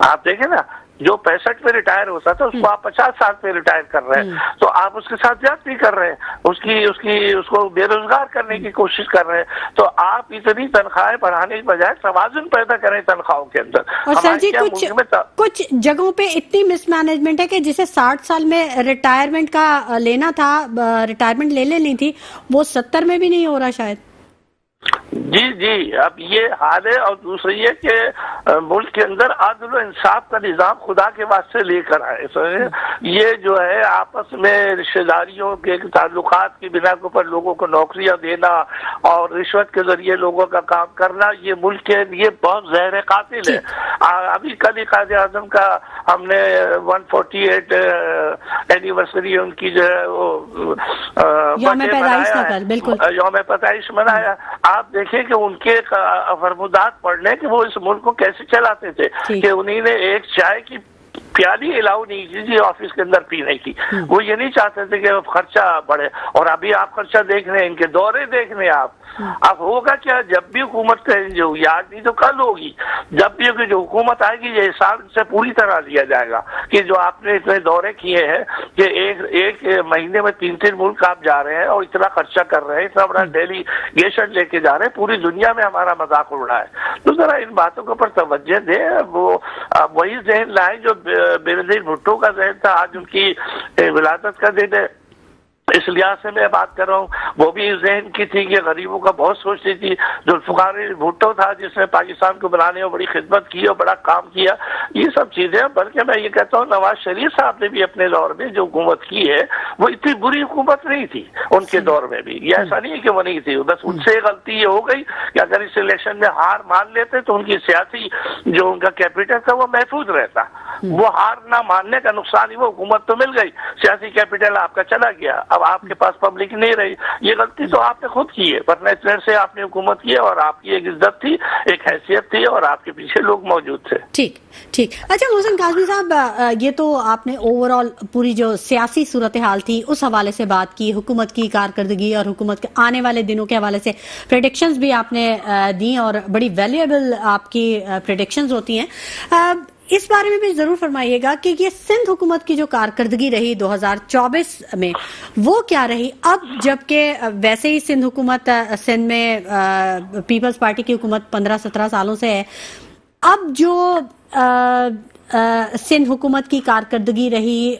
आप देखें ना, जो 65 पे रिटायर होता था उसको आप 50 साल पे रिटायर कर रहे हैं, तो आप उसके साथ ज्यादती कर रहे हैं, उसको बेरोजगार करने की कोशिश कर रहे हैं। तो आप इतनी तनख्वाहें बढ़ाने की बजाय तवाज़ुन पैदा करें तनख्वाहों के अंदर। और सर जी, कुछ जगहों पे इतनी मिसमैनेजमेंट है कि जिसे 60 साल में रिटायरमेंट का लेना था, रिटायरमेंट ले लेनी थी, वो 70 में भी नहीं हो रहा शायद। जी जी, अब ये हाल है। और दूसरी ये कि मुल्क के अंदर अदल और इंसाफ का निजाम खुदा के वास्ते लेकर आए। ये जो है आपस में रिश्तेदारियों के ताल्लुकात की बिना के ऊपर लोगों को नौकरियां देना और रिश्वत के जरिए लोगों का काम करना, ये मुल्क के लिए बहुत जहर कातिल है। अभी कल ही कायदे आजम का हमने 148 एनिवर्सरी उनकी जो है वो यौम पैदाइश का कल, बिल्कुल यौम पैदाइश मनाया। आप देखें कि उनके फरमुदात पढ़ने कि वो इस मुल्क को कैसे चलाते थे, कि उन्होंने एक चाय की प्याली अलाउ नहीं की थी ऑफिस के अंदर पीने की। वो ये नहीं चाहते थे कि खर्चा बढ़े। और अभी आप खर्चा देख रहे हैं, इनके दौरे देख रहे हैं आप। अब होगा क्या, जब भी हुकूमत जो आज नहीं तो कल होगी, जब भी जो हुकूमत आएगी ये हिसाब से पूरी तरह लिया जाएगा कि जो आपने इतने दौरे किए हैं कि एक महीने में 3-3 मुल्क आप जा रहे हैं और इतना खर्चा कर रहे हैं, इतना बड़ा डेलीगेशन लेके जा रहे हैं, पूरी दुनिया में हमारा मजाक उड़ रहा है। तो जरा इन बातों के ऊपर तवज्जो दें। वो वही जहन लाए जो बेनजीर भुट्टो का जहन था। आज उनकी विलादत का दिन है, इस लिहाज से मैं बात कर रहा हूँ। वो भी इस जहन की थी कि गरीबों का बहुत सोचती थी। जुल्फ़िकार भुट्टो था जिसने पाकिस्तान को बनाने में बड़ी खिदमत की और बड़ा काम किया। ये सब चीजें, बल्कि मैं ये कहता हूँ नवाज शरीफ साहब ने भी अपने दौर में जो हुकूमत की है वो इतनी बुरी हुकूमत नहीं थी उनके दौर में भी। ये ऐसा नहीं है कि वो नहीं थी, बस उनसे गलती ये हो गई कि अगर इस इलेक्शन में हार मान लेते तो उनकी सियासी जो उनका कैपिटल था वो महफूज रहता। वो हार ना मानने का नुकसान ही, वो हुकूमत तो मिल गई, सियासी कैपिटल आपका चला गया, अब आपके पास पब्लिक नहीं रही। ये गलती तो आपने खुद की है, वरना इतने से आपने हुकूमत की और आपकी एक इज्जत थी, एक हैसियत थी और आपके पीछे लोग मौजूद थे। ठीक ठीक। अच्छा मोहसिन काज़मी साहब, ये तो आपने ओवरऑल पूरी जो सियासी सूरत हाल थी उस हवाले से बात की, हुकूमत की कारकर्दगी और हुकूमत के आने वाले दिनों के हवाले से प्रेडिक्शंस भी आपने दी और बड़ी वैल्यूएबल आपकी प्रेडिक्शंस होती हैं। इस बारे में भी जरूर फरमाइएगा कि ये सिंध हुकूमत की जो कारकर्दगी रही 2024 में वो क्या रही, अब जबकि वैसे ही सिंध हुकूमत, सिंध में पीपल्स पार्टी की हुकूमत 15-17 सालों से है। अब जो सिंध हुकूमत की कारकर्दगी रही,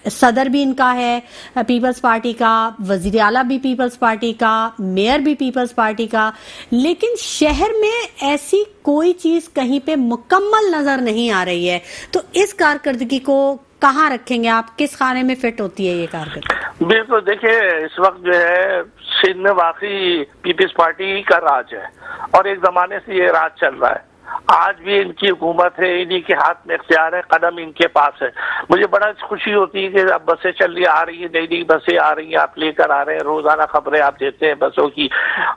सदर भी इनका है पीपल्स पार्टी का, वजीर आला भी पीपल्स पार्टी का, मेयर भी पीपल्स पार्टी का, लेकिन शहर में ऐसी कोई चीज कहीं पे मुकम्मल नजर नहीं आ रही है। तो इस कारकर्दगी को कहाँ रखेंगे आप, किस खाने में फिट होती है ये कारकर्दगी? बिल्कुल, देखिए इस वक्त जो है सिंध में वाकई पीपल्स पार्टी का राज है और एक जमाने से ये राज चल रहा है। आज भी इनकी हुकूमत है, इन्हीं के हाथ में इख्तियार है, कदम इनके पास है। मुझे बड़ा खुशी होती है कि अब बसें चल रही आ रही है, नई नई बसें आ रही हैं, आप लेकर आ रहे हैं, रोजाना खबरें आप देते हैं बसों की,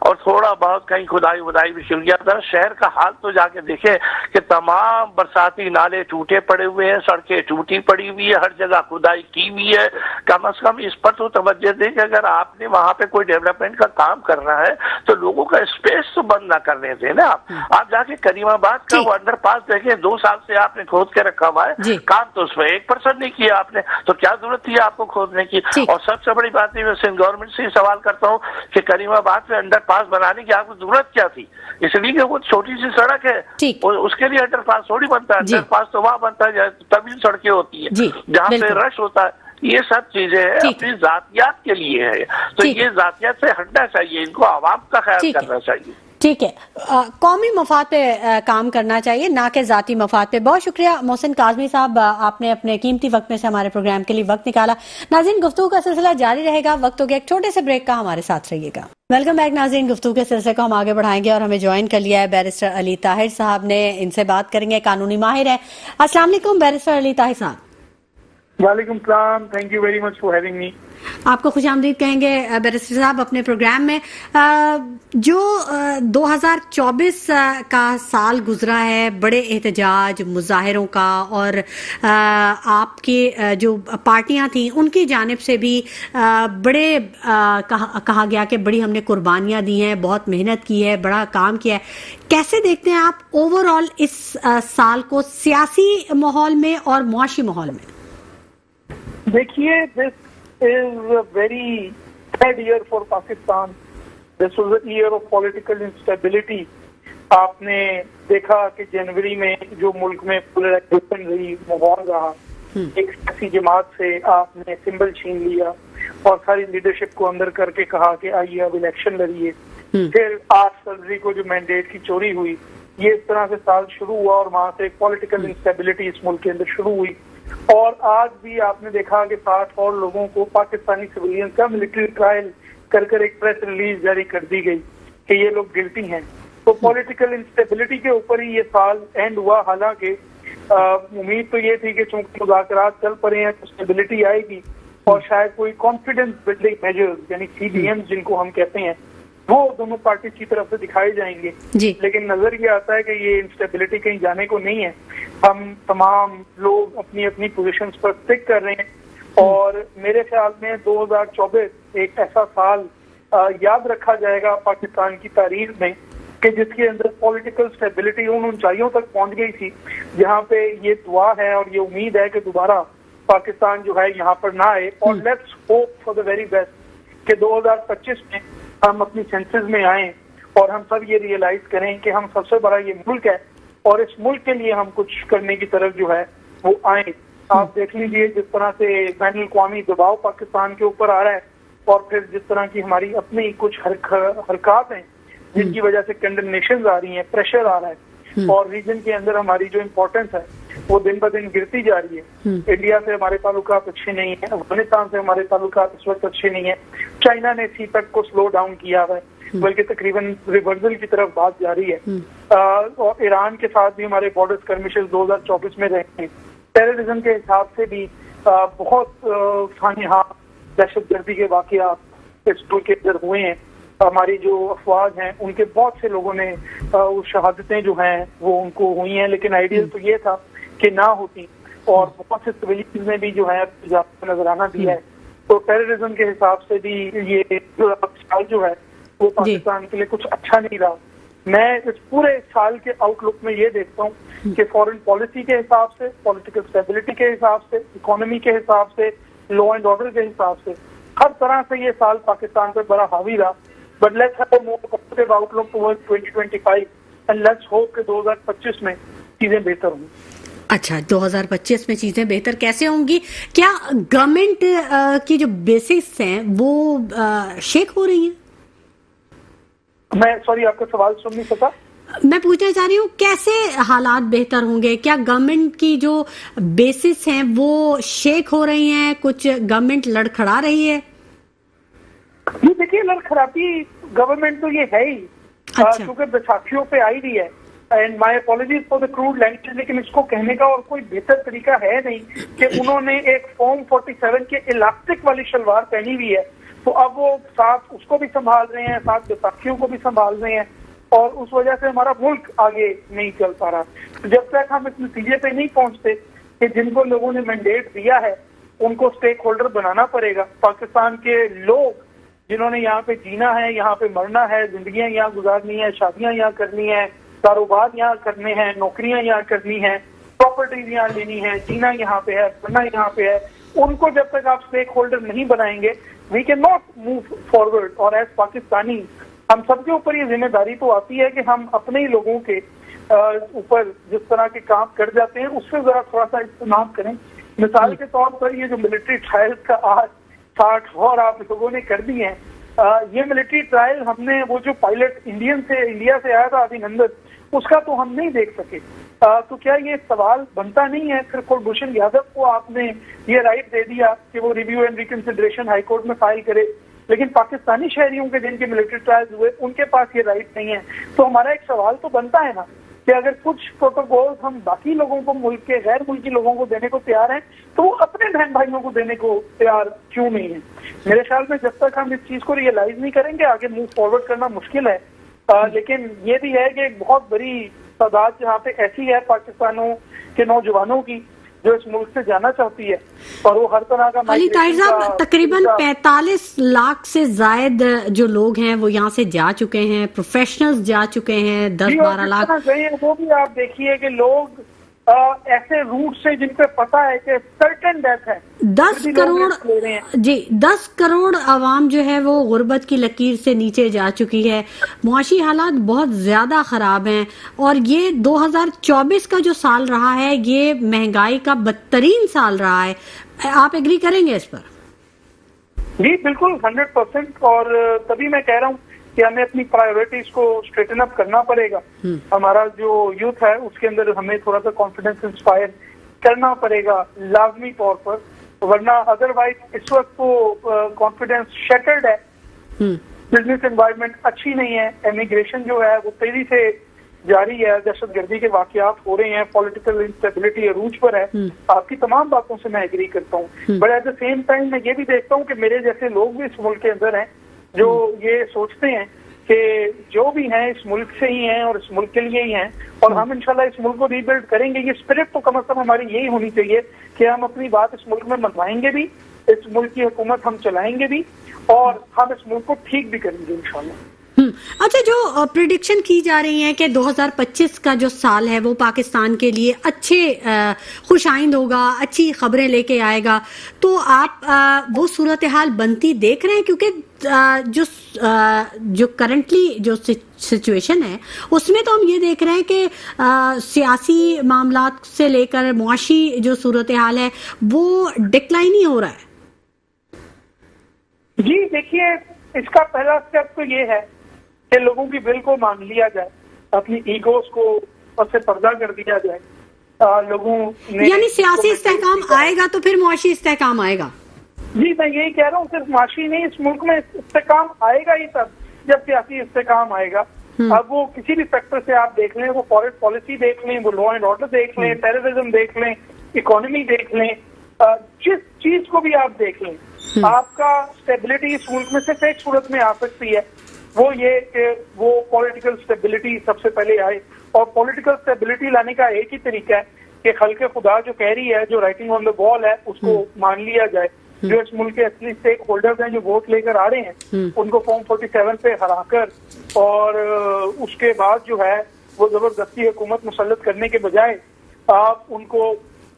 और थोड़ा बहुत कहीं खुदाई वुदाई भी शुरू किया था। शहर का हाल तो जाके देखें कि तमाम बरसाती नाले टूटे पड़े हुए हैं, सड़कें टूटी पड़ी हुई है, हर जगह खुदाई की हुई है। कम से कम इस पर तो तवज्जो दें कि अगर आपने वहां पे कोई डेवलपमेंट का काम करना है तो लोगों का स्पेस तो बंद ना करने दें ना। आप जाके करीमाबाद का वो अंडरपास देखें, 2 साल से आपने खोद के रखा हुआ है, काम तो उसमें 1% नहीं किया आपने, तो क्या जरूरत थी आपको खोदने की? और सबसे बड़ी बात है, मैं सिंध गवर्नमेंट से सवाल करता हूँ कि करीमाबाद में अंडरपास बनाने की आपको जरूरत क्या थी? इसलिए कि वो छोटी सी सड़क है, उसके लिए अंडरपास थोड़ी बनता है। अंडरपास तो वहां बनता है तभी सड़कें होती है जहाँ पे रश होता है। ये सब चीजें हैं अपनी जातियात के लिए है, तो ये जातियात से हटना चाहिए, इनको आवाम का ख्याल करना चाहिए। ठीक है, कौमी मफाद पे काम करना चाहिए, ना कि जाती मफाद पे। बहुत शुक्रिया मोहसिन काज़मी साहब, आपने अपने कीमती वक्त में से हमारे प्रोग्राम के लिए वक्त निकाला। नाज़रीन, गुफ्तगू का सिलसिला जारी रहेगा, वक्त हो गया एक छोटे से ब्रेक का, हमारे साथ रहिएगा। वेलकम बैक नाज़रीन, गुफ्तगू के सिलसिले को हम आगे बढ़ाएंगे और हमें ज्वाइन कर लिया है बैरिस्टर अली ताहिर साहब ने। इनसे बात करेंगे, कानूनी माहिर है। अस्सलाम वालेकुम बैरिस्टर अली ताहिर साहब। वालेकुम सलाम, thank you very much for having me. आपको खुशामदीद कहेंगे बैरिस्टर साहब अपने प्रोग्राम में। जो 2024 का साल गुजरा है बड़े एहतजाज मुजाहिरों का, और आपकी जो पार्टियां थी उनकी जानिब से भी बड़े कहा गया कि बड़ी हमने कुर्बानियां दी हैं, बहुत मेहनत की है, बड़ा काम किया है। कैसे देखते हैं आप ओवरऑल इस साल को सियासी माहौल में और मुआशी माहौल में? देखिए, this is a very bad year for Pakistan. This was a year of political instability. आपने देखा कि जनवरी में जो मुल्क में पोलराइजेशन रही, माहौल रहा, एक सियासी जमात से आपने सिंबल छीन लिया और सारी लीडरशिप को अंदर करके कहा कि आइए अब इलेक्शन लड़िए। फिर 8 फरवरी को जो मैंडेट की चोरी हुई, ये इस तरह से साल शुरू हुआ और वहां से पॉलिटिकल इंस्टेबिलिटी इस मुल्क के अंदर शुरू हुई। और आज भी आपने देखा कि 60 और लोगों को पाकिस्तानी सिविलियन का मिलिट्री ट्रायल कर एक प्रेस रिलीज जारी कर दी गई कि ये लोग गिल्टी हैं। तो पॉलिटिकल इंस्टेबिलिटी के ऊपर ही ये साल एंड हुआ। हालांकि उम्मीद तो ये थी कि चूंकि मुज़ाकरात चल पड़े हैं तो स्टेबिलिटी आएगी और शायद कोई कॉन्फिडेंस बिल्डिंग मेजर्स यानी CBMs जिनको हम कहते हैं वो दोनों पार्टी की तरफ से दिखाए जाएंगे। लेकिन नजर ये आता है कि ये इंस्टेबिलिटी कहीं जाने को नहीं है। हम तमाम लोग अपनी अपनी पोजीशंस पर स्टिक कर रहे हैं और मेरे ख्याल में 2024 एक ऐसा साल याद रखा जाएगा पाकिस्तान की तारीख में कि जिसके अंदर पॉलिटिकल स्टेबिलिटी उन ऊंचाइयों तक पहुंच गई थी जहां पे ये दुआ है और ये उम्मीद है कि दोबारा पाकिस्तान जो है यहाँ पर ना आए। और let's hope for the very best कि 2025 में हम अपनी सेंसेस में आए और हम सब ये रियलाइज करें कि हम सबसे बड़ा ये मुल्क है और इस मुल्क के लिए हम कुछ करने की तरफ जो है वो आए। आप देख लीजिए जिस तरह से बैनुल अक़वामी दबाव पाकिस्तान के ऊपर आ रहा है और फिर जिस तरह की हमारी अपनी कुछ हरकत हैं जिनकी वजह से कंडेमनेशन आ रही है, प्रेशर आ रहा है और रीजन के अंदर हमारी जो इम्पोर्टेंस है वो दिन ब दिन गिरती जा रही है। इंडिया से हमारे ताल्लुकात अच्छे नहीं है, अफगानिस्तान से हमारे ताल्लुकात इस वक्त अच्छे नहीं है, चाइना ने CPEC को स्लो डाउन किया है बल्कि तकरीबन रिवर्सल की तरफ बात जारी है। और ईरान के साथ भी हमारे बॉर्डर स्कर्मिशेस 2024 में रहे हैं। टेररिज्म के हिसाब से भी बहुत सानिहा दहशतगर्दी के वाकयात इस मुल्क के अंदर हुए हैं। हमारी जो अफवाज हैं उनके बहुत से लोगों ने शहादतें जो हैं वो उनको हुई हैं, लेकिन आइडियल तो ये था कि ना होती और बहुत से सिविलियंस में भी जो है नजराना दिया है। तो टेररिज्म के हिसाब से भी ये साल जो है वो पाकिस्तान के लिए कुछ अच्छा नहीं रहा। मैं इस पूरे साल के आउटलुक में ये देखता हूँ कि फॉरेन पॉलिसी के हिसाब से, पॉलिटिकल स्टेबिलिटी के हिसाब से, इकोनॉमी के हिसाब से, लॉ एंड ऑर्डर के हिसाब से हर तरह से ये साल पाकिस्तान पर बड़ा हावी रहा। But let's have a more positive outlook towards 2025 and let's hope कि 2025 में चीजें बेहतर होंगी। अच्छा, 2025 में चीजें बेहतर कैसे होंगी? क्या गवर्नमेंट की जो बेसिस हैं वो शेक हो रही हैं? मैं सॉरी आपका सवाल सुन नहीं सका। मैं पूछना चाह रही हूँ कैसे हालात बेहतर होंगे? क्या गवर्नमेंट की जो बेसिस हैं वो शेक हो रही हैं? कुछ गवर्नमेंट लड़खड़ा रही है? ये देखिए लड़खड़ाती गवर्नमेंट तो ये है ही क्योंकि बैसाखियों पे आई रही है। And my apologies for the crude language, लेकिन इसको कहने का और कोई बेहतर तरीका है नहीं कि उन्होंने एक फॉर्म 47 के इलास्टिक वाली शलवार पहनी हुई है तो अब वो साथ उसको भी संभाल रहे हैं, साथ बैसाखियों को भी संभाल रहे हैं और उस वजह से हमारा मुल्क आगे नहीं चल पा रहा। तो जब तक हम इस नतीजे पे नहीं पहुंचते कि जिनको लोगों ने मैंडेट दिया है उनको स्टेक होल्डर बनाना पड़ेगा। पाकिस्तान के लोग जिन्होंने यहाँ पे जीना है, यहाँ पे मरना है, जिंदगियां यहाँ गुजारनी है, शादियां यहाँ करनी है, कारोबार यहाँ करने हैं, नौकरियां यहाँ करनी है, प्रॉपर्टीज यहाँ लेनी है, जीना यहाँ पे है, मरना यहाँ पे है, उनको जब तक आप स्टेक होल्डर नहीं बनाएंगे we can not move forward. और एज पाकिस्तानी हम सबके ऊपर ये जिम्मेदारी तो आती है कि हम अपने ही लोगों के ऊपर जिस तरह के काम कर जाते हैं उससे जरा थोड़ा सा इस्तेमाल करें। मिसाल के तौर पर ये जो मिलिट्री ट्रायल्स का आज 60 और आप लोगों ने कर दी हैं, ये मिलिट्री ट्रायल हमने वो जो पायलट इंडिया से आया था अभिनंदन, उसका तो हम नहीं देख सके। तो क्या ये सवाल बनता नहीं है फिर कुलभूषण यादव को आपने ये राइट दे दिया कि वो review and reconsideration high court में फाइल करे, लेकिन पाकिस्तानी शहरियों के जिनके मिलिट्री ट्रायल्स हुए उनके पास ये राइट नहीं है। तो हमारा एक सवाल तो बनता है ना कि अगर कुछ प्रोटोकॉल हम बाकी लोगों को, मुल्क के गैर मुल्की लोगों को देने को तैयार हैं तो वो अपने बहन भाइयों को देने को तैयार क्यों नहीं है? मेरे ख्याल में जब तक हम इस चीज को रियलाइज नहीं करेंगे आगे मूव फॉरवर्ड करना मुश्किल है। लेकिन ये भी है कि एक बहुत बड़ी तादाद यहाँ पे ऐसी है पाकिस्तानों के नौजवानों की जो इस मुल्क से जाना चाहती है और वो हर तरह का अली ताहिर साहब तकरीबन 45 लाख से जायद जो लोग हैं वो यहाँ से जा चुके हैं, प्रोफेशनल्स जा चुके हैं, 10-12 लाख वो भी आप देखिए कि लोग ऐसे रूट से जिन पे पता है कि सर्टेन डेथ है। 10 करोड़ आवाम जो है वो गुर्बत की लकीर से नीचे जा चुकी है। मुआशी हालात बहुत ज्यादा खराब हैं और ये 2024 का जो साल रहा है ये महंगाई का बदतरीन साल रहा है। आप एग्री करेंगे इस पर? जी बिल्कुल 100%। और तभी मैं कह रहा हूँ कि हमें अपनी प्रायोरिटीज को स्ट्रेटन अप करना पड़ेगा। हमारा जो यूथ है उसके अंदर हमें थोड़ा सा कॉन्फिडेंस इंस्पायर करना पड़ेगा लाजमी तौर पर, वरना अदरवाइज इस वक्त तो कॉन्फिडेंस शैटर्ड है, बिजनेस एनवायरनमेंट अच्छी नहीं है, इमिग्रेशन जो है वो तेजी से जारी है, दहशतगर्दी के वाकयात हो रहे हैं, पॉलिटिकल इंस्टेबिलिटी अरूज पर है। आपकी तमाम बातों से मैं एग्री करता हूँ, but at the same time मैं ये भी देखता हूँ कि मेरे जैसे लोग भी इस मुल्क के अंदर हैं जो ये सोचते हैं कि जो भी हैं इस मुल्क से ही हैं और इस मुल्क के लिए ही हैं, और हम इंशाल्लाह इस मुल्क को रीबिल्ड करेंगे। ये स्पिरिट तो कम से कम हमारी यही होनी चाहिए कि हम अपनी बात इस मुल्क में मनवाएंगे भी, इस मुल्क की हुकूमत हम चलाएंगे भी, और हम इस मुल्क को ठीक भी करेंगे इंशाल्लाह। अच्छा, जो प्रिडिक्शन की जा रही है कि 2025 का जो साल है वो पाकिस्तान के लिए अच्छे खुशाइंद होगा, अच्छी खबरें लेके आएगा, तो आप वो सूरत हाल बनती देख रहे हैं? क्योंकि जो करंटली जो सिचुएशन है उसमें तो हम ये देख रहे हैं कि सियासी मामलात से लेकर मुआशी जो सूरत हाल है वो डिक्लाइन ही हो रहा है। जी देखिए, इसका पहला स्टेप तो ये है कि लोगों की बिल को मान लिया जाए, अपनी ईगोस को उससे पर्दा कर दिया जाए। लोगों ने यानी सियासी इस्तेहकाम आएगा तो फिर मुआशी इस्तेहकाम आएगा। जी मैं यही कह रहा हूँ, सिर्फ मुआशी नहीं, इस मुल्क में इस्तेहकाम आएगा ही तब जब सियासी इस्तेहकाम आएगा। अब वो किसी भी सेक्टर से आप देख लें, वो फॉरेन पॉलिसी देख लें, वो लॉ एंड ऑर्डर देख लें, टेररिज्म देख लें, इकोनॉमी देख लें, जिस चीज को भी आप देख लें, आपका स्टेबिलिटी इस मुल्क में सिर्फ एक सूरत में आ सकती है, वो ये कि वो पॉलिटिकल स्टेबिलिटी सबसे पहले आए। और पॉलिटिकल स्टेबिलिटी लाने का एक ही तरीका है कि खल्के खुदा जो कह रही है, जो राइटिंग ऑन द वॉल है, उसको मान लिया जाए। जो इस मुल्क के असली स्टेक होल्डर्स हैं जो वोट लेकर आ रहे हैं, उनको फॉर्म 47 पे हराकर और उसके बाद जो है वो जबरदस्ती हुकूमत मुसल्लत करने के बजाय आप उनको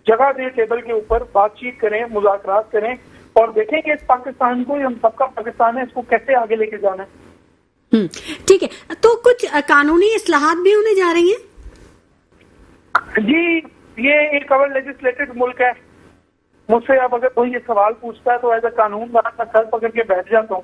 जगह दें, टेबल के ऊपर बातचीत करें, मुज़ाकरात करें, और देखेंगे इस पाकिस्तान को, हम सबका पाकिस्तान है, इसको कैसे आगे लेके जाना है। ठीक है, तो कुछ कानूनी इस्लाहात भी होने जा रही हैं? जी, ये एक अवर लेजिस्लेटेड मुल्क है। मुझसे अब अगर कोई ये सवाल पूछता है तो एज अ कानून मैं सर पकड़ के बैठ जाता हूँ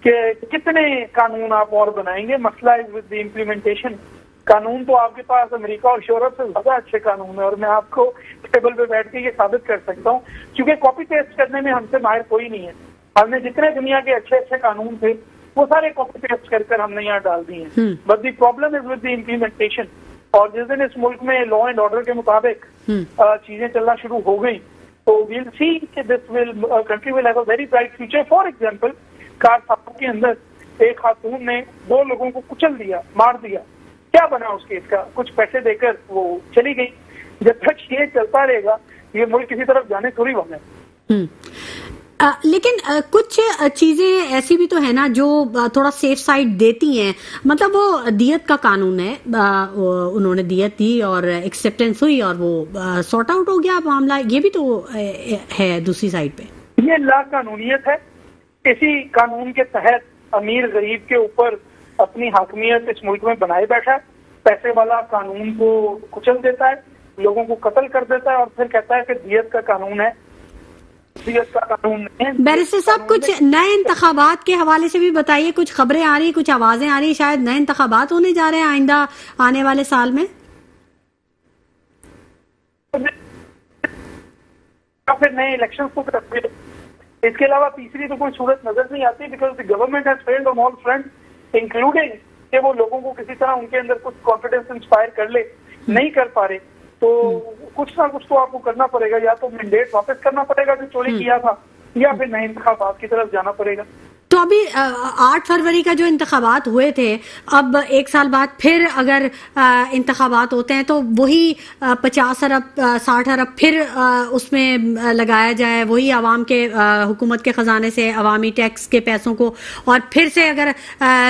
कि कितने कानून आप और बनाएंगे। मसला इज विद द इम्प्लीमेंटेशन। कानून तो आपके पास अमेरिका और यूरोप से ज्यादा अच्छे कानून है, और मैं आपको टेबल पे बैठ के ये साबित कर सकता हूँ, क्योंकि कॉपी पेस्ट करने में हमसे माहिर कोई नहीं है। हमने जितने दुनिया के अच्छे अच्छे कानून थे वो सारे कॉपी पेस्ट कर हमने यहाँ डाल दिए हैं। But the problem is with the implementation. और जिस दिन इस मुल्क में लॉ एंड ऑर्डर के मुताबिक चीजें चलना शुरू हो गई तो वील सी कि this will country will have a very bright future. For example, car के अंदर एक खातून ने 2 लोगों को कुचल दिया, मार दिया। क्या बना उस केस का? कुछ पैसे देकर वो चली गई। जब तक ये चलता रहेगा ये मुल्क किसी तरफ जाने थोड़ी वाला है। लेकिन कुछ चीजें ऐसी भी तो है ना जो थोड़ा सेफ साइड देती हैं। मतलब वो दियत का कानून है, उन्होंने दियत दी और एक्सेप्टेंस हुई और वो सॉर्ट आउट हो गया मामला। ये भी तो है दूसरी साइड पे। ये ला कानूनियत है। इसी कानून के तहत अमीर गरीब के ऊपर अपनी हाकमियत इस मुल्क में बनाए बैठा है। पैसे वाला कानून को कुचल देता है, लोगों को कत्ल कर देता है और फिर कहता है कि दियत का कानून है। बैरिस्टर साहब, कुछ नए इंतखाबात के हवाले से भी बताइए। कुछ खबरें आ रही, कुछ आवाजें आ रही, शायद नए इंतखाबात होने जा रहे हैं आइंदा आने वाले साल में। फिर नए इलेक्शन को इसके अलावा तीसरी तो कोई सूरत नजर नहीं आती, because the government has failed on all front, including कि वो लोगों को किसी तरह उनके अंदर कुछ कॉन्फिडेंस इंस्पायर कर ले, नहीं कर पा रहे। तो कुछ ना कुछ तो आपको करना पड़ेगा, या तो मैंडेट वापस करना पड़ेगा जो चोरी किया था, या फिर नए इंतखाबात की तरफ जाना पड़ेगा। तो अभी 8 फरवरी का जो इंतखाबात हुए थे, अब 1 साल बाद फिर अगर इंतखाबात होते हैं तो वही 50 अरब 60 अरब फिर उसमें लगाया जाए, वही आवाम के हुकूमत के खजाने से अवामी टैक्स के पैसों को, और फिर से अगर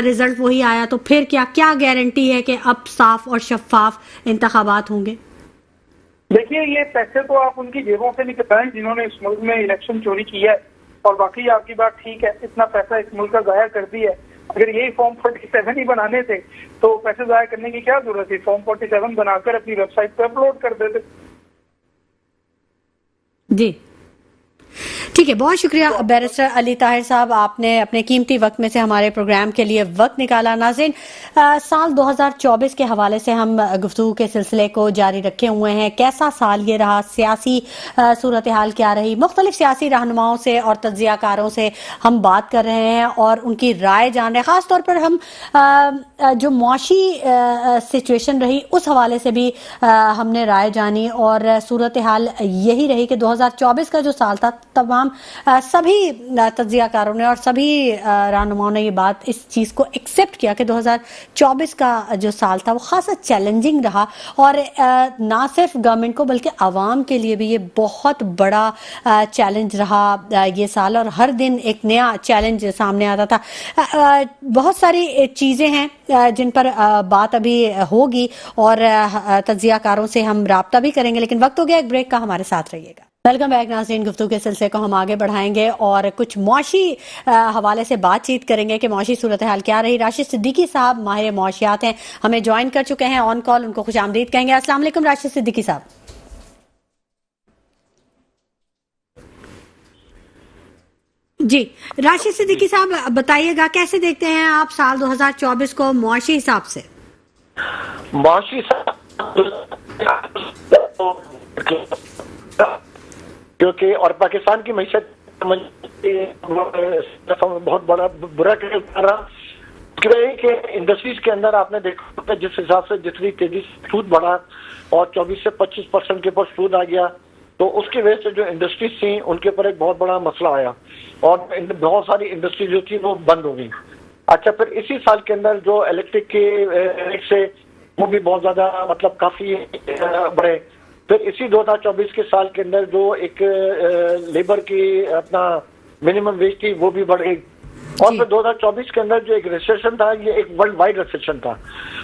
रिजल्ट वही आया तो फिर क्या गारंटी है कि अब साफ और शफाफ इंतखाबात होंगे? देखिए, ये पैसे तो आप उनकी जेबों से निकलवाएं जिन्होंने इस मुल्क में इलेक्शन चोरी किया है। और बाकी आपकी बात ठीक है, इतना पैसा इस मुल्क का जाया कर दिया है। अगर यही फॉर्म 47 ही बनाने थे तो पैसे जाया करने की क्या जरूरत थी? फॉर्म 47 बनाकर अपनी वेबसाइट पर अपलोड कर देते। जी ठीक है, बहुत शुक्रिया बैरिस्टर अली ताहिर साहब, आपने अपने कीमती वक्त में से हमारे प्रोग्राम के लिए वक्त निकाला। नाज़रीन, साल 2024 के हवाले से हम गुफ्तगू के सिलसिले को जारी रखे हुए हैं। कैसा साल ये रहा, सियासी सूरत हाल क्या रही, मुख्तलिफ सियासी रहनुमाओं से और तज्जियाकारों से हम बात कर रहे हैं और उनकी राय जान रहे हैं। ख़ास तौर पर हम जो मुआशी सिचुएशन रही उस हवाले से भी हमने राय जानी और सूरत हाल यही रही कि 2024 का जो साल था तमाम सभी तज्जियाकारों ने और सभी रहनुमाओं ने ये बात, इस चीज़ को एक्सेप्ट किया कि 2024 का जो साल था वो खासा चैलेंजिंग रहा और ना सिर्फ गवर्नमेंट को बल्कि आवाम के लिए भी ये बहुत बड़ा चैलेंज रहा ये साल, और हर दिन एक नया चैलेंज सामने आता था। बहुत सारी चीज़ें हैं जिन पर बात अभी होगी और तज्जियाकारों से हम राब्ता भी करेंगे, लेकिन वक्त हो गया एक ब्रेक का, हमारे साथ रहिएगा। वेलकम बैक नाज़रीन, गुफ्तगू के सिलसिले को हम आगे बढ़ाएंगे और कुछ मुआशी हवाले से बातचीत करेंगे कि मुआशी सूरत हाल क्या रही। राशिद सिद्दीकी साहब माहिर मुआशियात हैं, हमें ज्वाइन कर चुके हैं ऑन कॉल, उनको खुशामदीद कहेंगे। अस्सलाम वालेकुम राशिद सिद्दीकी साहब। जी राशिद सिद्दीकी साहब, बताइएगा कैसे देखते हैं आप साल 2024 को मुआशी हिसाब से? मुआशी क्योंकि और पाकिस्तान की मईशत बहुत बड़ा बुरा कर रहा कि इंडस्ट्रीज के अंदर आपने देखा जिस हिसाब से जितनी तेजी से सूद बढ़ा और 24 से 25% के ऊपर सूद आ गया, तो उसकी वजह से जो इंडस्ट्रीज थी उनके ऊपर एक बहुत बड़ा मसला आया और बहुत सारी इंडस्ट्रीज जो थी वो बंद हो गई। अच्छा, फिर इसी साल के अंदर जो इलेक्ट्रिक के रेट से वो भी बहुत ज्यादा मतलब काफी बढ़े। फिर इसी 2024 के साल के अंदर जो एक लेबर की अपना मिनिमम वेज थी वो भी बढ़ गई और फिर 2024 के अंदर जो एक रिसेशन था ये एक वर्ल्ड वाइड रिसेशन था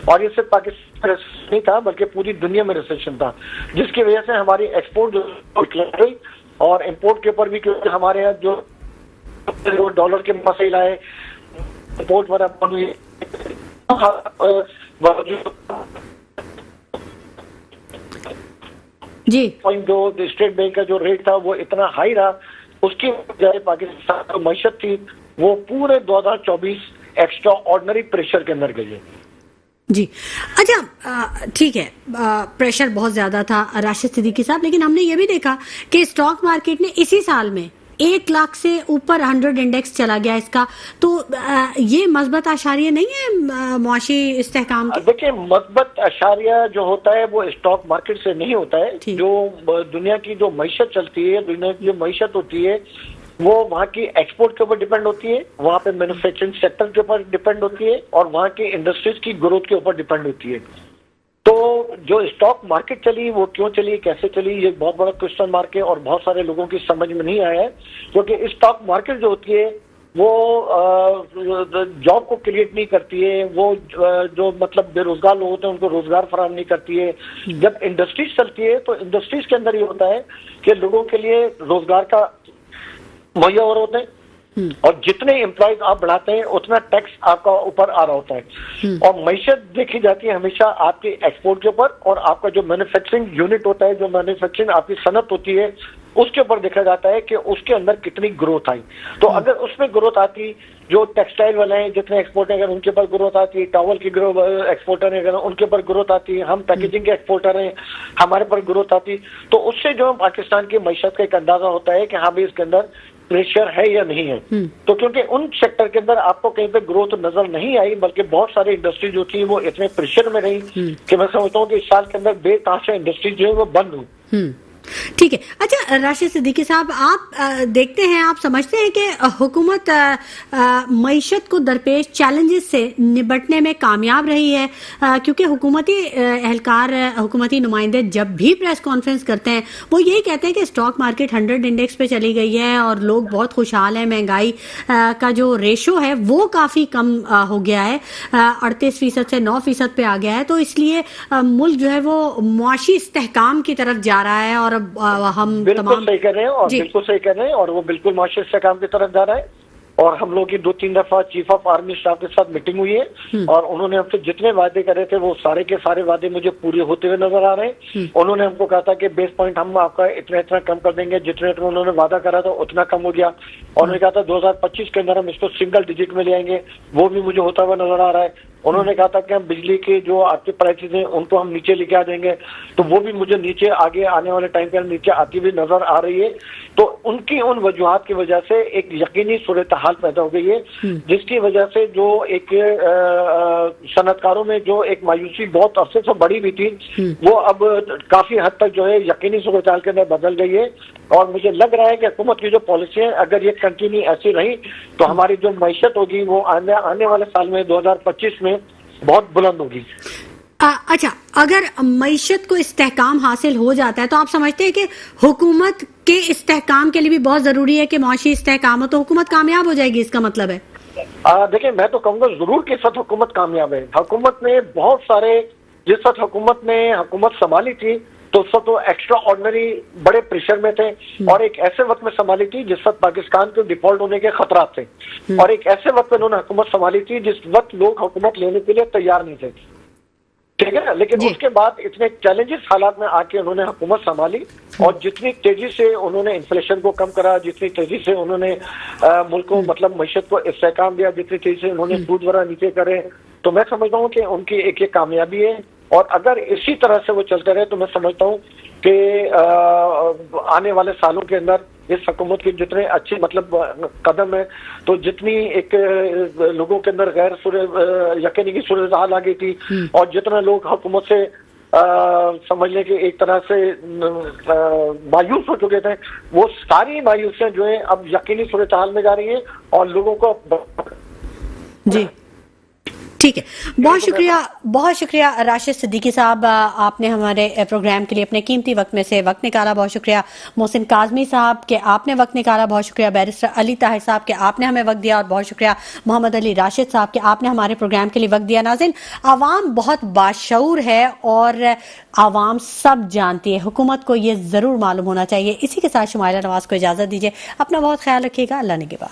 और ये सिर्फ पाकिस्तान नहीं था बल्कि पूरी दुनिया में रिसेशन था, जिसकी वजह से हमारी एक्सपोर्ट जो गई और इम्पोर्ट के ऊपर भी, क्योंकि हमारे यहाँ जो डॉलर के मसइल आए, इम्पोर्ट जी जो स्टेट बैंक का जो रेट था वो इतना हाई रहा, उसकी वजह पाकिस्तान की मईशत थी वो पूरे 2024 एक्स्ट्रा ऑर्डिनरी प्रेशर के अंदर गई है। जी अच्छा, ठीक है, प्रेशर बहुत ज्यादा था राशिद सिद्दीकी साहब, लेकिन हमने ये भी देखा कि स्टॉक मार्केट ने इसी साल में 1 लाख से ऊपर 100 इंडेक्स चला गया इसका, तो ये मजबूत आशारिया नहीं है मुआशी इस्तेहकाम की? देखिए, मजबूत आशारिया जो होता है वो स्टॉक मार्केट से नहीं होता है। जो दुनिया की जो मईशत चलती है, दुनिया की जो मईशत होती है वो वहाँ की एक्सपोर्ट के ऊपर डिपेंड होती है, वहाँ पे मैन्युफैक्चरिंग सेक्टर के ऊपर डिपेंड होती है और वहाँ की इंडस्ट्रीज की ग्रोथ के ऊपर डिपेंड होती है। तो जो स्टॉक मार्केट चली वो क्यों चली, कैसे चली, ये बहुत बड़ा क्वेश्चन मार्क है और बहुत सारे लोगों की समझ में नहीं आया है, क्योंकि स्टॉक मार्केट जो होती है वो जॉब को क्रिएट नहीं करती है, वो जो मतलब बेरोजगार लोग होते हैं उनको रोजगार फराहम नहीं करती है। जब इंडस्ट्रीज चलती है तो इंडस्ट्रीज के अंदर ये होता है कि लोगों के लिए रोजगार का मुहैया हो रहे होते हैं और जितने एम्प्लॉयज आप बढ़ाते हैं उतना टैक्स आपका ऊपर आ रहा होता है और मईशत देखी जाती है हमेशा आपके एक्सपोर्ट के ऊपर और आपका जो मैन्युफैक्चरिंग यूनिट होता है, जो मैन्युफैक्चरिंग आपकी सनत होती है उसके ऊपर देखा जाता है कि उसके अंदर कितनी ग्रोथ आई। तो अगर उसमें ग्रोथ आती, जो टेक्सटाइल वाले हैं जितने एक्सपोर्टर अगर उनके ऊपर ग्रोथ आती, टॉवल की एक्सपोर्टर है अगर उनके ऊपर ग्रोथ आती, हम पैकेजिंग के एक्सपोर्टर हैं हमारे पर ग्रोथ आती, तो उससे जो पाकिस्तान की मईशत का एक अंदाजा होता है कि हाँ भाई इसके अंदर प्रेशर है या नहीं है। तो क्योंकि उन सेक्टर के अंदर आपको कहीं पे ग्रोथ नजर नहीं आई, बल्कि बहुत सारी इंडस्ट्री जो थी वो इतने प्रेशर में रही कि मैं समझता हूँ कि इस साल के अंदर बेतहाशा इंडस्ट्री जो है वो बंद हुई। ठीक है। अच्छा राशिद सिद्दीकी साहब, आप देखते हैं, आप समझते हैं कि हुकूमत मईशत को दरपेश चैलेंजेस से निपटने में कामयाब रही है? क्योंकि हुकूमती एहलकार, हुकूमती नुमाइंदे जब भी प्रेस कॉन्फ्रेंस करते हैं वो यही कहते हैं कि स्टॉक मार्केट 100 इंडेक्स पे चली गई है और लोग बहुत खुशहाल हैं, महंगाई का जो रेशो है वो काफ़ी कम हो गया है, 38% से 9% पे आ गया है, तो इसलिए मुल्क जो है वो मुआशी इस्तेहकाम की तरफ जा रहा है और हम बिल्कुल सही कर रहे हैं और बिल्कुल सही कर रहे हैं और वो बिल्कुल मुआशी इस्तेहकाम की तरफ जा रहा है। और हम लोग की 2-3 दफा चीफ ऑफ आर्मी स्टाफ के साथ मीटिंग हुई है और उन्होंने हमसे जितने वादे करे थे वो सारे के सारे वादे मुझे पूरे होते हुए नजर आ रहे हैं। उन्होंने हमको कहा था कि बेस पॉइंट हम आपका इतना इतना कम कर देंगे, जितने उन्होंने वादा करा था उतना कम हो गया। और उन्होंने कहा था 2025 के अंदर हम इसको सिंगल डिजिट में ले आएंगे, वो भी मुझे होता हुआ नजर आ रहा है। उन्होंने कहा था कि हम बिजली के जो आपके प्राइसेस हैं उनको हम नीचे लेके आ जाएंगे, तो वो भी मुझे नीचे आगे आने वाले टाइम पे नीचे आती हुई नजर आ रही है। तो उनकी उन वजूहात की वजह से एक यकीनी सूरत हाल पैदा हो गई है, जिसकी वजह से जो एक सनतकारों में जो एक मायूसी बहुत अरसे से बढ़ी हुई थी वो अब काफी हद तक जो है यकीनी सूरत हाल के अंदर बदल गई है। और मुझे लग रहा है कि हुकूमत की जो पॉलिसी है अगर ये कंटिन्यू ऐसी रही तो हमारी जो मैशत होगी वो आने वाले साल में 2025 में बहुत बुलंद होगी। अच्छा, अगर मईशत को इस्तेहकाम हासिल हो जाता है तो आप समझते हैं कि हुकूमत के इस्तेहकाम के लिए भी बहुत जरूरी है कि माशी इस्तेहकाम हो, तो हुकूमत कामयाब हो जाएगी, इसका मतलब है? देखिए, मैं तो कहूँगा जरूर कि इस वक्त हुकूमत कामयाब है। हुकूमत ने बहुत सारे, जिस वक्त हुकूमत ने हुकूमत संभाली थी तो उस वक्त तो एक्स्ट्रा ऑर्डिनरी बड़े प्रेशर में थे और एक ऐसे वक्त में संभाली थी जिस वक्त पाकिस्तान के डिफॉल्ट होने के खतरात थे, और एक ऐसे वक्त में उन्होंने हुकूमत संभाली थी जिस वक्त लोग हुकूमत लेने के लिए तैयार नहीं थे, ठीक है ना। लेकिन उसके बाद इतने चैलेंजेस हालात में आके उन्होंने हुकूमत संभाली और जितनी तेजी से उन्होंने इन्फ्लेशन को कम करा, जितनी तेजी से उन्होंने मुल्क को मतलब मईशत को इस्तेहकाम दिया, जितनी तेजी से उन्होंने सूद वगैरह नीचे करे, तो मैं समझता हूँ कि उनकी एक ये कामयाबी है। और अगर इसी तरह से वो चलते रहे तो मैं समझता हूँ कि आने वाले सालों के अंदर इस हुकूमत के जितने अच्छे मतलब कदम है, तो जितनी एक लोगों के अंदर गैर यकीनी की सूरत हाल आ गई थी और जितना लोग हुकूमत से समझने के एक तरह से मायूस हो चुके थे, वो सारी मायूसियां जो है अब यकीनी सूरत हाल में जा रही है और लोगों को जी ठीक है। बहुत शुक्रिया राशिद सिद्दीकी साहब, आपने हमारे प्रोग्राम के लिए अपने कीमती वक्त में से वक्त निकाला। बहुत शुक्रिया मोहसिन काजमी साहब के आपने वक्त निकाला। बहुत शुक्रिया बैरिस्टर अली ताहिर साहब के आपने हमें वक्त दिया और बहुत शुक्रिया मोहम्मद अली राशिद साहब के आपने हमारे प्रोग्राम के लिए वक्त दिया। नाज़रीन, आवाम बहुत बाशऊर है और आवाम सब जानती है, हुकूमत को ये जरूर मालूम होना चाहिए। इसी के साथ शुमाइला नवाज को इजाजत दीजिए। अपना बहुत ख्याल रखिएगा। अल्लाह ने के बाद।